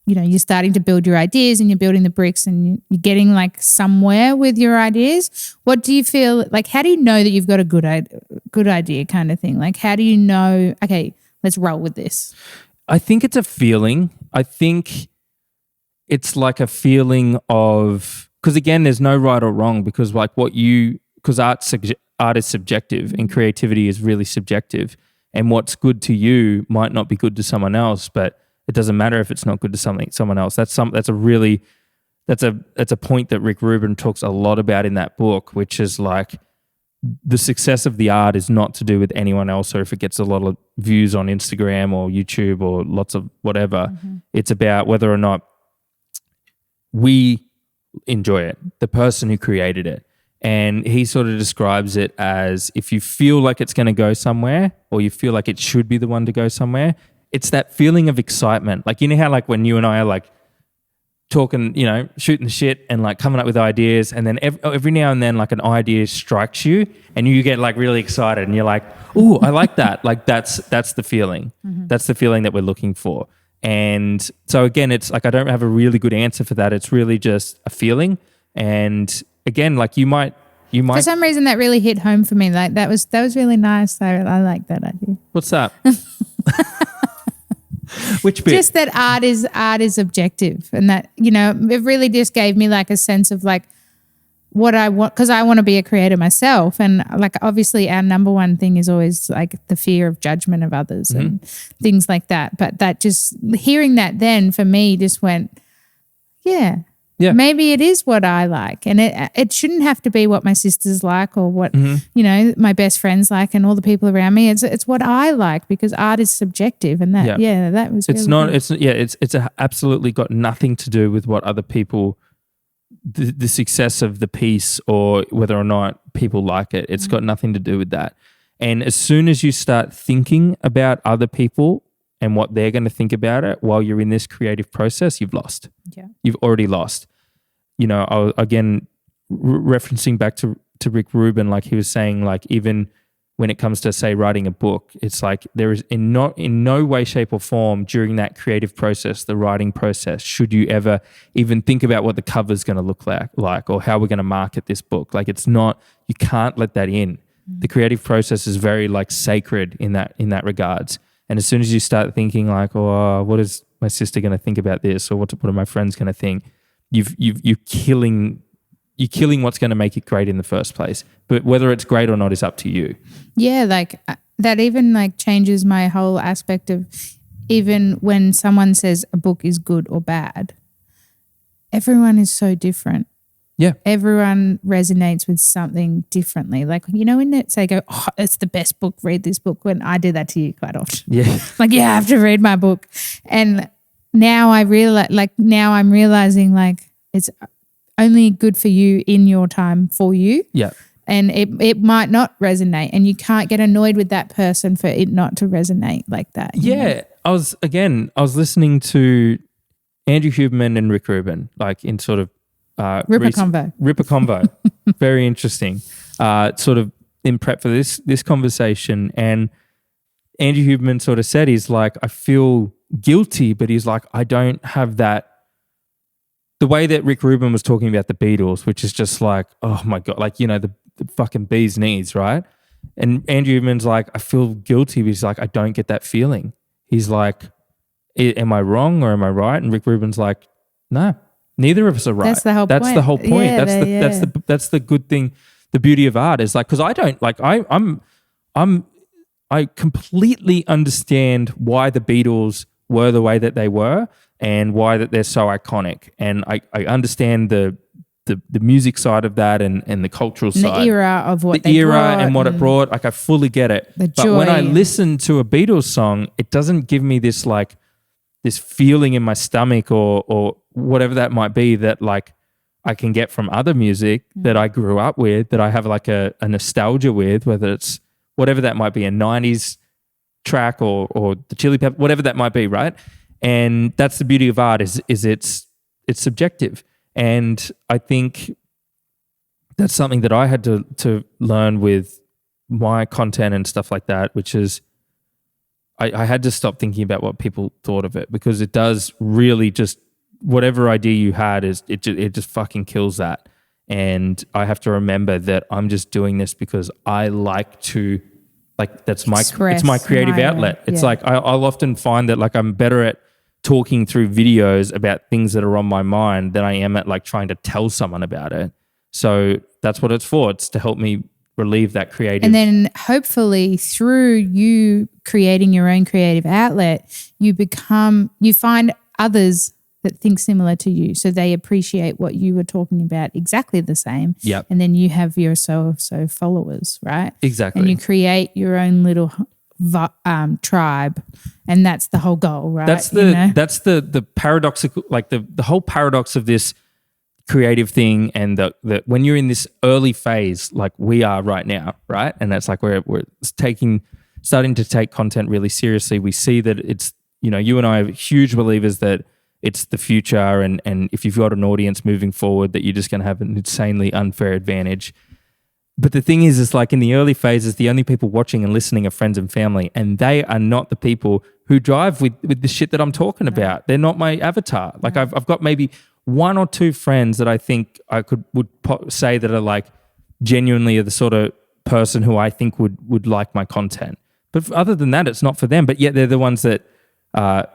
you're starting to build your ideas and you're building the bricks and you're getting like somewhere with your ideas. What do you feel like? How do you know that you've got a good idea kind of thing? Like, how do you know, okay, let's roll with this? I think it's a feeling. I think it's like a feeling of, because again, there's no right or wrong, because like because art is subjective and creativity is really subjective. And what's good to you might not be good to someone else, but it doesn't matter if it's not good to someone else. That's a point that Rick Rubin talks a lot about in that book, which is like the success of the art is not to do with anyone else or if it gets a lot of views on Instagram or YouTube or lots of whatever. Mm-hmm. It's about whether or not we enjoy it, the person who created it. And he sort of describes it as, if you feel like it's going to go somewhere or you feel like it should be the one to go somewhere, it's that feeling of excitement. Like, how like when you and I are like talking, shooting the shit and like coming up with ideas, and then every now and then like an idea strikes you and you get like really excited and you're like, ooh, I like that. Like that's the feeling. Mm-hmm. That's the feeling that we're looking for. And so again, it's like I don't have a really good answer for that. It's really just a feeling. And again, like you might for some reason that really hit home for me. Like that was really nice. I like that idea. What's that? Which bit? Just that art is objective, and that it really just gave me like a sense of like what I want, because I want to be a creator myself. And like, obviously our number one thing is always like the fear of judgment of others and things like that. But that just hearing that then for me just went, yeah, maybe it is what I like. And it shouldn't have to be what my sisters like or what, you know, my best friends like and all the people around me. It's what I like, because art is subjective. And that, that was it's really not, good. it's absolutely got nothing to do with what other people, the success of the piece or whether or not people like it. It's got nothing to do with that. And as soon as you start thinking about other people and what they're going to think about it while you're in this creative process, you've lost. Yeah. You've already lost. You know, again, referencing back to Rick Rubin, like he was saying, like even when it comes to, say, writing a book, it's like there is in no way, shape or form during that creative process, the writing process, should you ever even think about what the cover is going to look like or how we're going to market this book. Like it's not, you can't let that in. The creative process is very like sacred in that regards. And as soon as you start thinking like, oh, what is my sister going to think about this, or what are my friends going to think? You're killing what's going to make it great in the first place. But whether it's great or not is up to you. Yeah, like that even like changes my whole aspect of, even when someone says a book is good or bad, everyone is so different. Yeah. Everyone resonates with something differently. Like, you know, when they say, oh, it's the best book, read this book, when I do that to you quite often. Yeah. Like, yeah, I have to read my book. And now I'm realizing like it's only good for you in your time for you. Yeah. And it might not resonate, and you can't get annoyed with that person for it not to resonate like that. Yeah. I was listening to Andrew Huberman and Rick Rubin, like in sort of Ripper Convo. Very interesting. Sort of in prep for this conversation, and Andrew Huberman sort of said, he's like, I feel guilty, but he's like, I don't have that. The way that Rick Rubin was talking about the Beatles, which is just like, oh my God, like, you know, the fucking bee's knees, right? And Andrew Huberman's like, I feel guilty, but he's like, I don't get that feeling. He's like, am I wrong or am I right? And Rick Rubin's like, no, neither of us are right. That's the whole point. That's the whole point. Yeah, That's the good thing. The beauty of art is like, because I don't like, I completely understand why the Beatles were the way that they were and why that they're so iconic. And I understand the music side of that and the cultural side. The era of what the they era brought and what it brought. Like I fully get it. But when I listen to a Beatles song, it doesn't give me this like this feeling in my stomach or whatever that might be that like I can get from other music that I grew up with, that I have like a nostalgia with, whether it's whatever that might be, a 90s track or the Chili Peppers, whatever that might be, right? And that's the beauty of art is it's subjective. And I think that's something that I had to learn with my content and stuff like that, which is I had to stop thinking about what people thought of it, because it does really just, whatever idea you had it just fucking kills that. And I have to remember that I'm just doing this because I like to, like, it's my creative outlet. It's like I'll often find that like I'm better at talking through videos about things that are on my mind than I am at like trying to tell someone about it. So that's what it's for. It's to help me relieve that creative. And then hopefully through you creating your own creative outlet, you find others that think similar to you. So they appreciate what you were talking about exactly the same. Yep. And then you have your so followers, right? Exactly. And you create your own little tribe, and that's the whole goal, right? That's the paradoxical, like the whole paradox of this creative thing, and the when you're in this early phase like we are right now, right? And that's like we're starting to take content really seriously. We see that it's, you know, you and I are huge believers that it's the future, and if you've got an audience moving forward, that you're just going to have an insanely unfair advantage. But the thing is like in the early phases, the only people watching and listening are friends and family, and they are not the people who drive with the shit that I'm talking about. They're not my avatar. Like I've got maybe one or two friends that I think I would say that are like genuinely are the sort of person who I think would like my content. But other than that, it's not for them. But yet they're the ones that are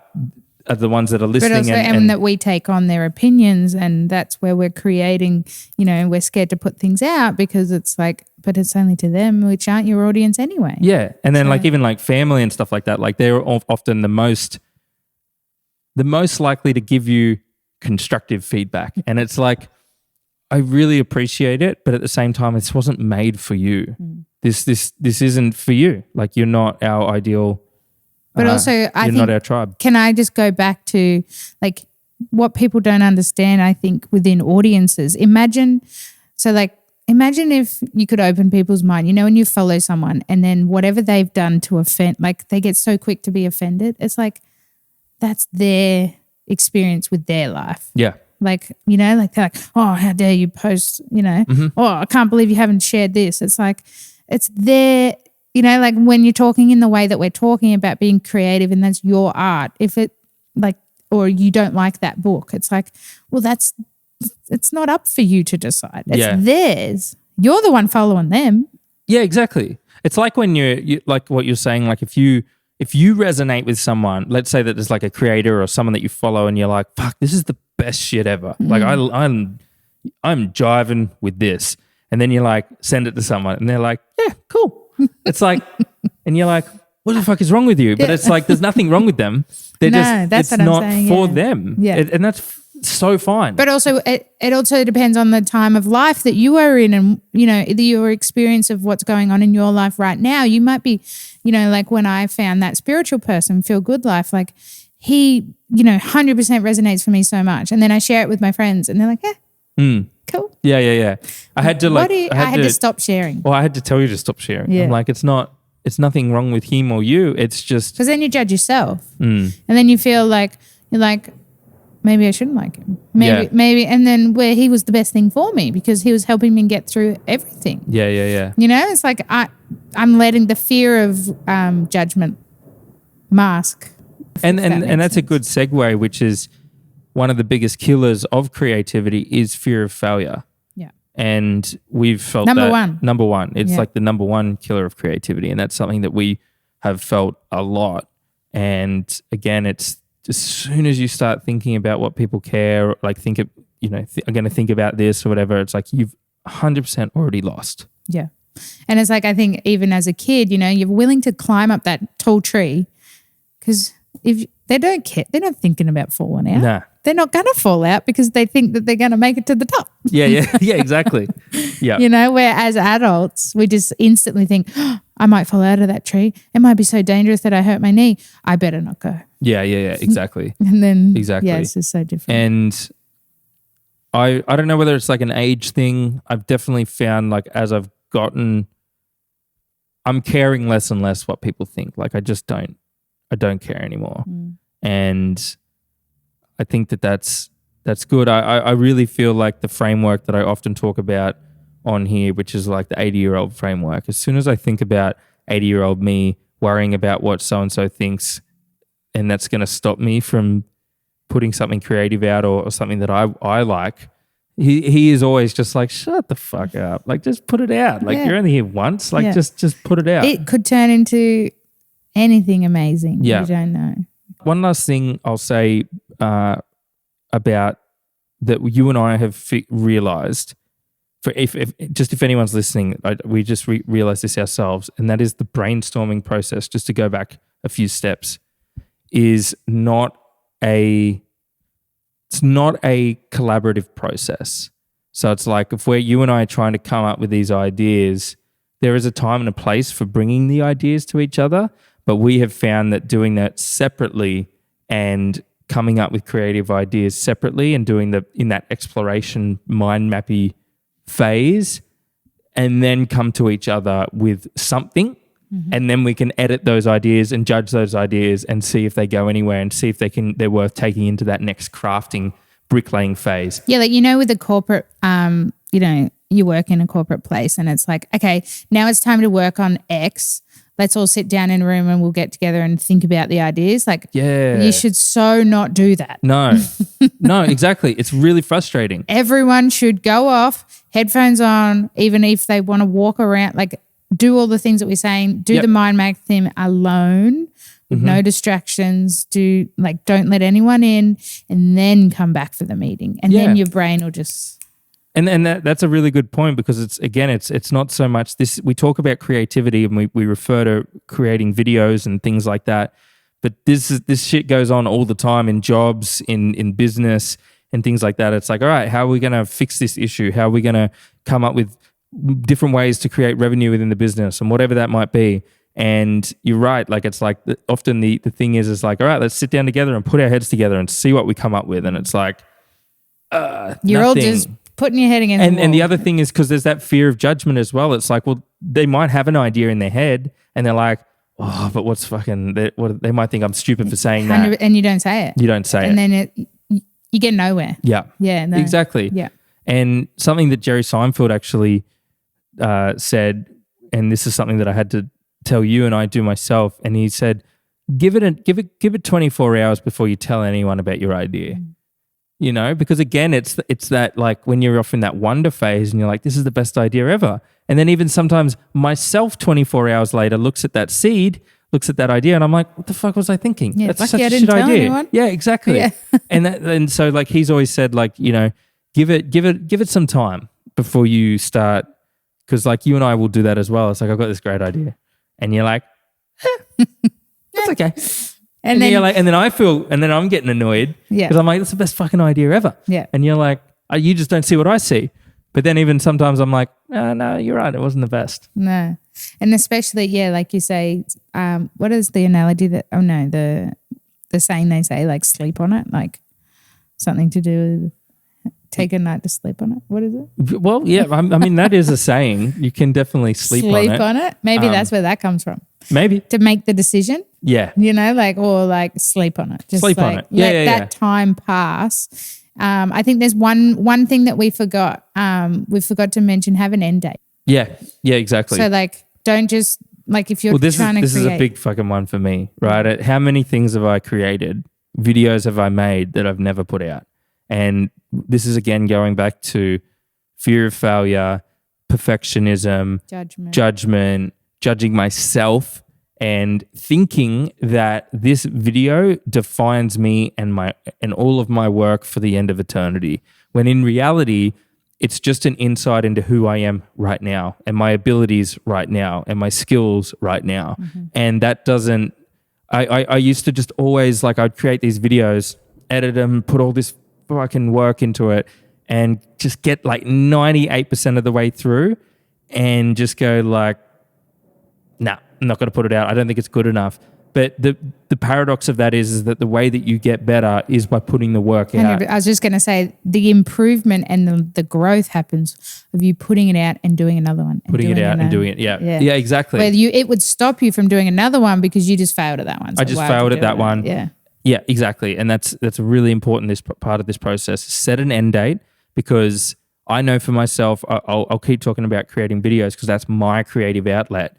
are the ones that are But listening. also, and that we take on their opinions, and that's where we're creating, we're scared to put things out because it's like, but it's only to them, which aren't your audience anyway. Yeah. And then like even like family and stuff like that, like they're often the most likely to give you constructive feedback. And it's like, I really appreciate it, but at the same time, this wasn't made for you. This isn't for you. Like you're not our ideal. But also, I think, not our tribe. Can I just go back to like what people don't understand, I think, within audiences? Imagine if you could open people's mind, when you follow someone and then whatever they've done to offend, like they get so quick to be offended. It's like, that's their experience with their life. Yeah. Like, like they're like, oh, how dare you post, oh, I can't believe you haven't shared this. It's like, it's their, like when you're talking in the way that we're talking about being creative and that's your art, if it like, or you don't like that book, it's like, well, it's not up for you to decide. It's theirs. You're the one following them. Yeah, exactly. It's like when you like what you're saying, like if you resonate with someone, let's say that there's like a creator or someone that you follow and you're like, fuck, this is the best shit ever. Like I'm jiving with this. And then you like send it to someone and they're like, yeah, cool. It's like, and you're like, what the fuck is wrong with you? But it's like, there's nothing wrong with them. They're that's it's what not I'm saying, for them. Yeah. And that's so fine. But also it also depends on the time of life that you are in and, your experience of what's going on in your life right now. You might be, like when I found that spiritual person, Feel Good Life, like he, 100% resonates for me so much. And then I share it with my friends and they're like, yeah, cool. Yeah. I had to like, I had to stop sharing. Well, I had to tell you to stop sharing. Yeah. I'm like, it's nothing wrong with him or you. It's just. Because then you judge yourself. And then you feel like, you're like, maybe I shouldn't like him. Maybe. And then where he was the best thing for me because he was helping me get through everything. Yeah. It's like I'm letting the fear of judgment mask. And that's a good segue, which is one of the biggest killers of creativity is fear of failure. Yeah. And we've felt number one. It's like the number one killer of creativity. And that's something that we have felt a lot. And again, it's as soon as you start thinking about what people care, like I'm going to think about this or whatever, it's like you've 100% already lost. Yeah. And it's like, I think even as a kid, you're willing to climb up that tall tree because if they don't care, they're not thinking about falling out. Nah. They're not going to fall out because they think that they're going to make it to the top. Yeah, exactly. Yeah. Where as adults, we just instantly think, oh, I might fall out of that tree. It might be so dangerous that I hurt my knee. I better not go. Yeah, exactly. And then, exactly. It's just so different. And I don't know whether it's like an age thing. I've definitely found like as I've gotten, I'm caring less and less what people think. Like I don't care anymore. And I think that's good. I really feel like the framework that I often talk about on here, which is like the 80-year-old framework. As soon as I think about 80-year-old me worrying about what so-and-so thinks, and that's going to stop me from putting something creative out or something that I like, he is always just like, shut the fuck up. Like, just put it out. Like, you're only here once. Like, just put it out. It could turn into anything amazing. Yeah. You don't know. One last thing I'll say about that you and I have realized, if anyone's listening, we just realized this ourselves, and that is the brainstorming process, just to go back a few steps, is not a collaborative process. So it's like if you and I are trying to come up with these ideas, there is a time and a place for bringing the ideas to each other, but we have found that doing that separately and coming up with creative ideas separately and doing in that exploration mind mappy phase, and then come to each other with something, and then we can edit those ideas and judge those ideas and see if they go anywhere and see if they're worth taking into that next crafting, bricklaying phase. Yeah, like with the corporate, you work in a corporate place and it's like, okay, now it's time to work on X. Let's all sit down in a room and we'll get together and think about the ideas. Like, you should so not do that. No, exactly. It's really frustrating. Everyone should go off, headphones on, even if they want to walk around, like do all the things that we're saying, do the mind map thing alone with no distractions. Don't let anyone in, and then come back for the meeting. And then your brain will just... And that's a really good point, because it's not so much this. We talk about creativity and we refer to creating videos and things like that, but this shit goes on all the time in jobs, in business and things like that. It's like, all right, how are we going to fix this issue? How are we going to come up with different ways to create revenue within the business and whatever that might be? And you're right. Like, it's like often the thing is like, all right, let's sit down together and put our heads together and see what we come up with. And it's like, you're all just putting your head against the wall. And the other thing is, because there's that fear of judgment as well. It's like, well, they might have an idea in their head and they're like, oh, but they might think I'm stupid for saying that. And you don't say it. You don't say it. And then you get nowhere. Yeah. Yeah. No. Exactly. Yeah. And something that Jerry Seinfeld actually said, and this is something that I had to tell you and I do myself, and he said, give it 24 hours before you tell anyone about your idea. You know, because again, it's that, like, when you're off in that wonder phase and you're like, this is the best idea ever. And then even sometimes myself 24 hours later looks at that seed, looks at that idea, and I'm like, what the fuck was I thinking? Yeah, that's such a shit idea. Anyone. Yeah, exactly. Yeah. and so, like, he's always said, like, you know, give it some time before you start, because like you and I will do that as well. It's like, I've got this great idea, and you're like, that's okay. And then you're like, and then I'm getting annoyed because I'm like, that's the best fucking idea ever. Yeah. And you're like, you just don't see what I see. But then even sometimes I'm like, no, you're right. It wasn't the best. No. And especially, like you say, what is the analogy the saying they say, like, sleep on it, like something to do with take a night to sleep on it. What is it? Well, yeah, I mean, that is a saying. You can definitely sleep on it. Maybe that's where that comes from. Maybe. To make the decision. Yeah. You know, or sleep on it. Just sleep on it. Yeah, let that time pass. I think there's one thing that we forgot. We forgot to mention, have an end date. Yeah. Yeah, exactly. So don't just if you're trying to create. This is a big fucking one for me, right? How many things have I created? Videos have I made that I've never put out? And this is again going back to fear of failure, perfectionism, judgment, judging myself, and thinking that this video defines me and all of my work for the end of eternity. When in reality, it's just an insight into who I am right now and my abilities right now and my skills right now. Mm-hmm. And that doesn't, I used to just always, I'd create these videos, edit them, put all this fucking work into it, and just get 98% of the way through and just go nah, I'm not going to put it out. I don't think it's good enough. But the paradox of that is that the way that you get better is by putting the work out. I was just going to say the improvement and the growth happens of you putting it out and doing another one. Putting it out and doing it. Yeah. Yeah, exactly. Where it would stop you from doing another one because you just failed at that one. So I just failed at that one. Yeah. Yeah, exactly. And that's really important, this part of this process. Set an end date, because I know for myself, I'll keep talking about creating videos because that's my creative outlet.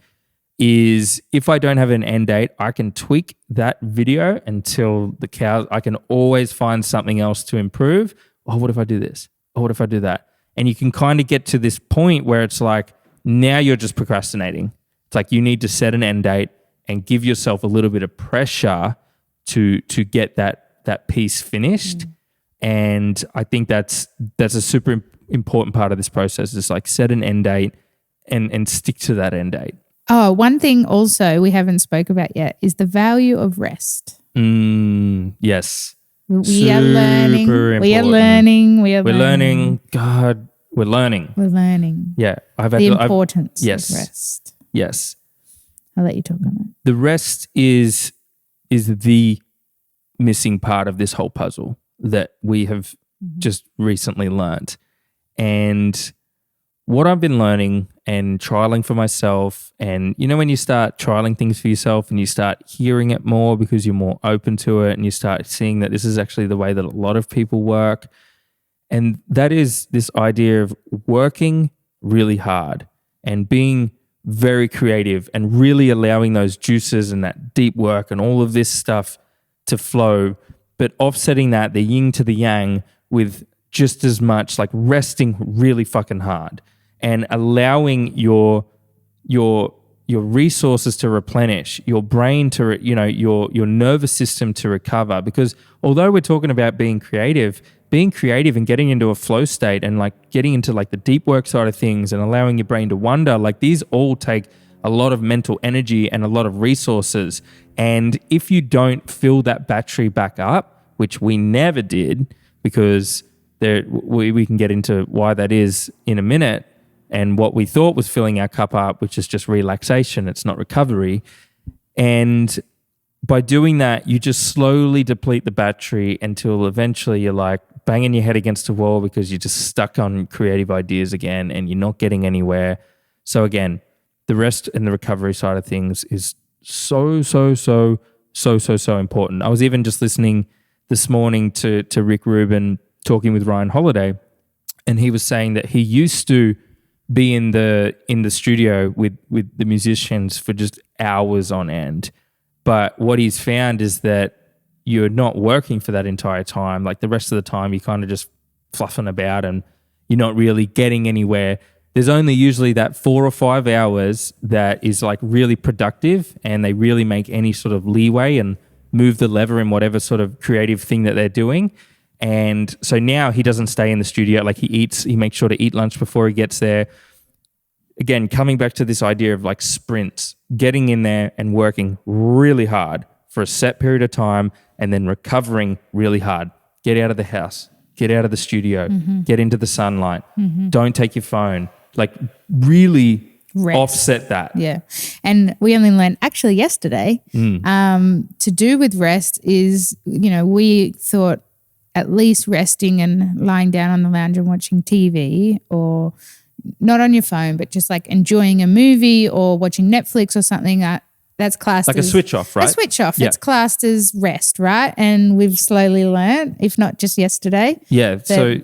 Is if I don't have an end date, I can tweak that video until the cows. I can always find something else to improve. Oh, what if I do this? Oh, what if I do that? And you can kind of get to this point where it's like, now you're just procrastinating. It's like you need to set an end date and give yourself a little bit of pressure to get that piece finished. And I think that's a super important part of this process. Is set an end date and stick to that end date. Oh, one thing also we haven't spoke about yet is the value of rest. Yes. We are learning. We are learning. We're learning. God, we're learning. We're learning. Yeah. The importance of yes. rest. Yes. I'll let you talk on that. The rest is the missing part of this whole puzzle that we have just recently learned. And what I've been learning and trialing for myself, and when you start trialing things for yourself and you start hearing it more because you're more open to it and you start seeing that this is actually the way that a lot of people work, and that is this idea of working really hard and being very creative and really allowing those juices and that deep work and all of this stuff to flow, but offsetting that, the yin to the yang, with just as much resting really fucking hard and allowing your your resources to replenish, your brain to, your nervous system to recover. Because although we're talking about being creative and getting into a flow state and like getting into like the deep work side of things and allowing your brain to wander, like these all take a lot of mental energy and a lot of resources. And if you don't fill that battery back up, which we never did, because we can get into why that is in a minute, and what we thought was filling our cup up, which is just relaxation, it's not recovery. And by doing that, you just slowly deplete the battery until eventually you're like banging your head against the wall because you're just stuck on creative ideas again and you're not getting anywhere. So again, the rest and the recovery side of things is so important. I was even just listening this morning to Rick Rubin talking with Ryan Holiday, and he was saying that he used to be in the studio with the musicians for just hours on end. But what he's found is that you're not working for that entire time. Like the rest of the time, you're kind of just fluffing about and you're not really getting anywhere. There's only usually that 4 or 5 hours that is like really productive and they really make any sort of leeway and move the lever in whatever sort of creative thing that they're doing. And so now he doesn't stay in the studio. Like he makes sure to eat lunch before he gets there. Again, coming back to this idea of like sprints, getting in there and working really hard for a set period of time and then recovering really hard. Get out of the house, get out of the studio, get into the sunlight. Don't take your phone. Like really offset that. Yeah. And we only learned actually yesterday to do with rest is, we thought at least resting and lying down on the lounge and watching TV, or not on your phone, but just like enjoying a movie or watching Netflix or something, that's classed like as a switch off, right? A switch off. Yeah. It's classed as rest, right? And we've slowly learned, if not just yesterday. Yeah. So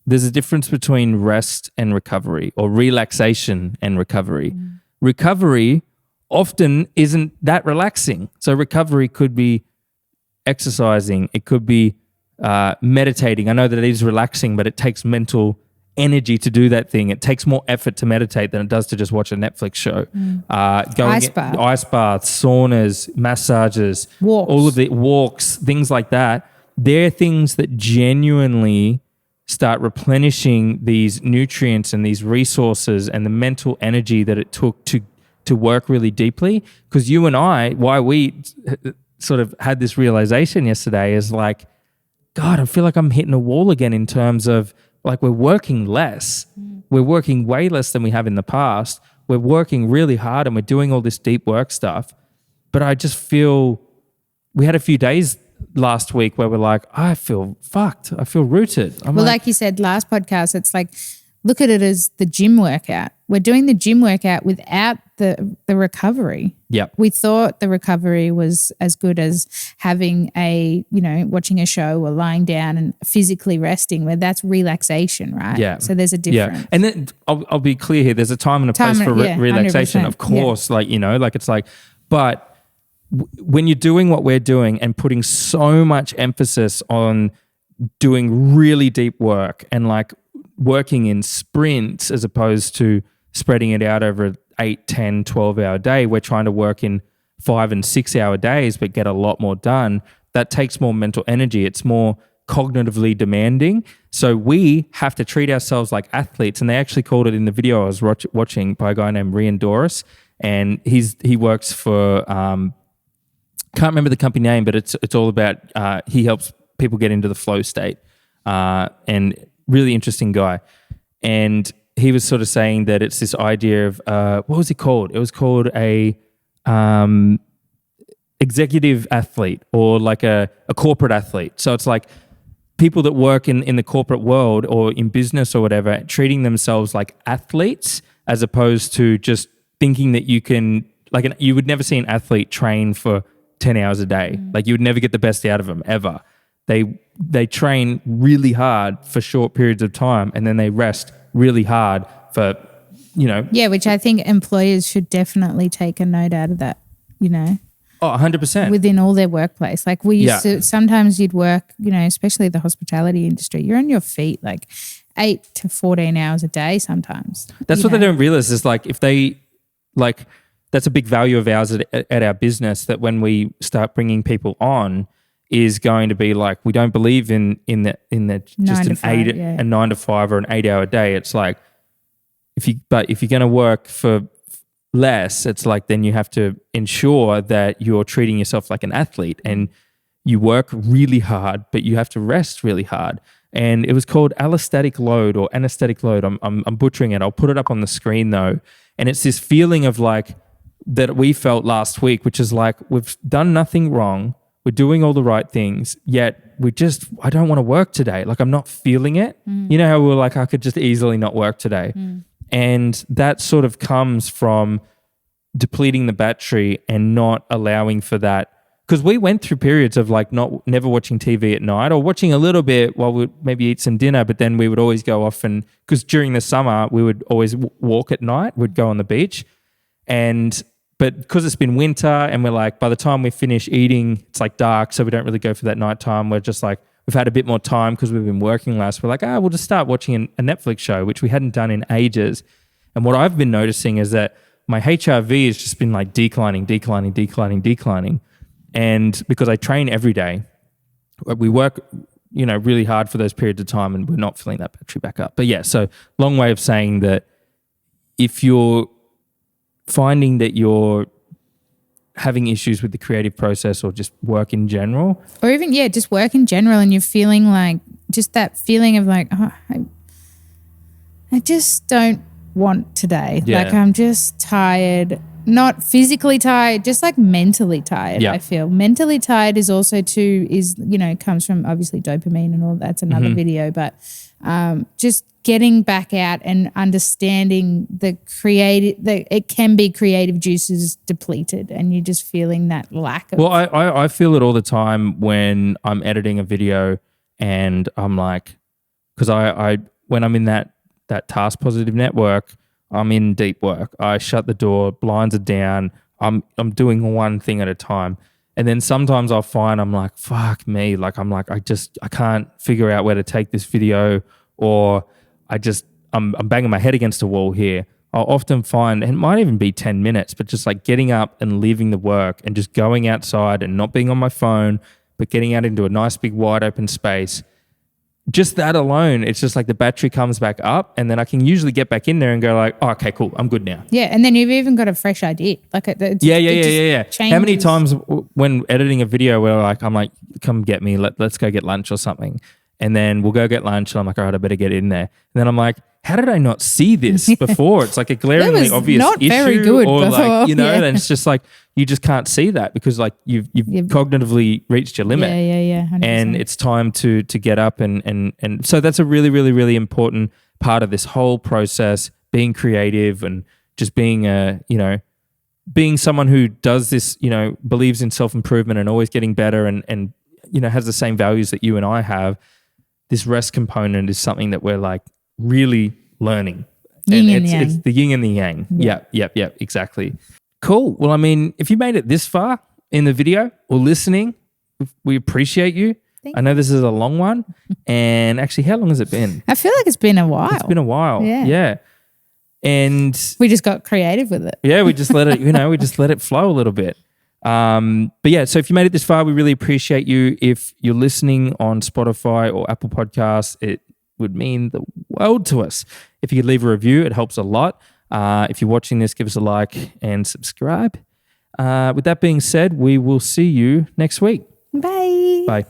there's a difference between rest and recovery, or relaxation and recovery. Recovery often isn't that relaxing. So recovery could be exercising. It could be meditating. I know that it is relaxing, but it takes mental energy to do that thing. It takes more effort to meditate than it does to just watch a Netflix show. Ice baths, saunas, massages, all of the walks, things like that. They're things that genuinely start replenishing these nutrients and these resources and the mental energy that it took to work really deeply. Because you and I, why we sort of had this realization yesterday is like, God, I feel like I'm hitting a wall again in terms of like we're working less. We're working way less than we have in the past. We're working really hard and we're doing all this deep work stuff. But I just feel, we had a few days last week where we're like, I feel fucked. I feel rooted. Like you said last podcast, it's like, look at it as the gym workout. We're doing the gym workout without the recovery. Yep. We thought the recovery was as good as having watching a show or lying down and physically resting, where that's relaxation, right? Yeah. So there's a difference. Yeah. And then I'll be clear here. There's a time and a place for relaxation, 100%. Of course. Yeah. But when you're doing what we're doing and putting so much emphasis on doing really deep work and like working in sprints as opposed to spreading it out over an 8, 10, 12-hour day, we're trying to work in 5 and 6 hour days but get a lot more done. That takes more mental energy. It's more cognitively demanding. So we have to treat ourselves like athletes. And they actually called it in the video I was watching by a guy named Rian Doris. And he works for, can't remember the company name, but it's all about, he helps people get into the flow state. And really interesting guy. And he was sort of saying that it's this idea of, what was it called? It was called a executive athlete, or like a corporate athlete. So it's like people that work in the corporate world or in business or whatever, treating themselves like athletes as opposed to just thinking that you can, you would never see an athlete train for 10 hours a day. Like you would never get the best out of them ever. They train really hard for short periods of time and then they rest really hard for, Yeah, which I think employers should definitely take a note out of that, Oh, 100%. Within all their workplace. Like we used to, sometimes you'd work, especially the hospitality industry, you're on your feet like 8 to 14 hours a day sometimes. That's what they don't realize is like if they, like that's a big value of ours at our business, that when we start bringing people on is going to be like, we don't believe in the just a 9 to 5 or an 8 hour day. It's like, if you're going to work for less, it's like, then you have to ensure that you're treating yourself like an athlete and you work really hard, but you have to rest really hard. And it was called allostatic load or anesthetic load. I'm butchering it. I'll put it up on the screen though. And it's this feeling of like that we felt last week, which is like, we've done nothing wrong. We're doing all the right things, yet I don't want to work today. Like, I'm not feeling it. You know how we were like, I could just easily not work today. And that sort of comes from depleting the battery and not allowing for that. Because we went through periods of like never watching TV at night, or watching a little bit while we'd maybe eat some dinner, but then we would always go off, and because during the summer we would always walk at night, we'd go on the beach, but because it's been winter and we're like, by the time we finish eating, it's like dark, so we don't really go for that nighttime. We're just like, we've had a bit more time because we've been working less. We're like, we'll just start watching a Netflix show, which we hadn't done in ages. And what I've been noticing is that my HRV has just been like declining. And because I train every day, we work, really hard for those periods of time, and we're not filling that battery back up. But yeah, so long way of saying that if you're finding that you're having issues with the creative process or just work in general, or even just work in general, and you're feeling like just that feeling of like, I just don't want today. Like, I'm just tired. Not physically tired, just like mentally tired. I feel mentally tired is also comes from obviously dopamine and all that's another video, but just getting back out and understanding it can be creative juices depleted, and you're just feeling that lack of. Well, I feel it all the time when I'm editing a video, and I'm like, because I when I'm in that task positive network, I'm in deep work. I shut the door, blinds are down. I'm doing one thing at a time. And then sometimes I'll find I'm like, fuck me. Like, I'm like, I can't figure out where to take this video, or I'm banging my head against a wall here. I'll often find, and it might even be 10 minutes, but just like getting up and leaving the work and just going outside and not being on my phone, but getting out into a nice big wide open space. Just that alone, it's just like the battery comes back up, and then I can usually get back in there and go like, oh, okay, cool, I'm good now. Yeah, and then you've even got a fresh idea. Like yeah. How many times when editing a video where I'm like, come get me, let's go get lunch or something, and then we'll go get lunch, and I'm like, all right, I better get in there, and then I'm like, how did I not see this before? It's like a glaringly obvious not issue, very good or before. like and it's just like you just can't see that because like you've cognitively reached your limit. Yeah. 100%. And it's time to get up and so that's a really, really, really important part of this whole process, being creative and just being being someone who does this, believes in self-improvement and always getting better and has the same values that you and I have. This rest component is something that we're like really learning. It's the yin and the yang. Yeah, exactly. Cool. Well, I mean, if you made it this far in the video or listening, we appreciate you. I know this is a long one. And actually, how long has it been? I feel like it's been a while. It's been a while. Yeah. And we just got creative with it. Yeah, we just let it, we just let it flow a little bit. But yeah, so if you made it this far, we really appreciate you. If you're listening on Spotify or Apple Podcasts, it would mean the world to us. If you could leave a review, it helps a lot. If you're watching this, give us a like and subscribe. With that being said, we will see you next week. Bye. Bye.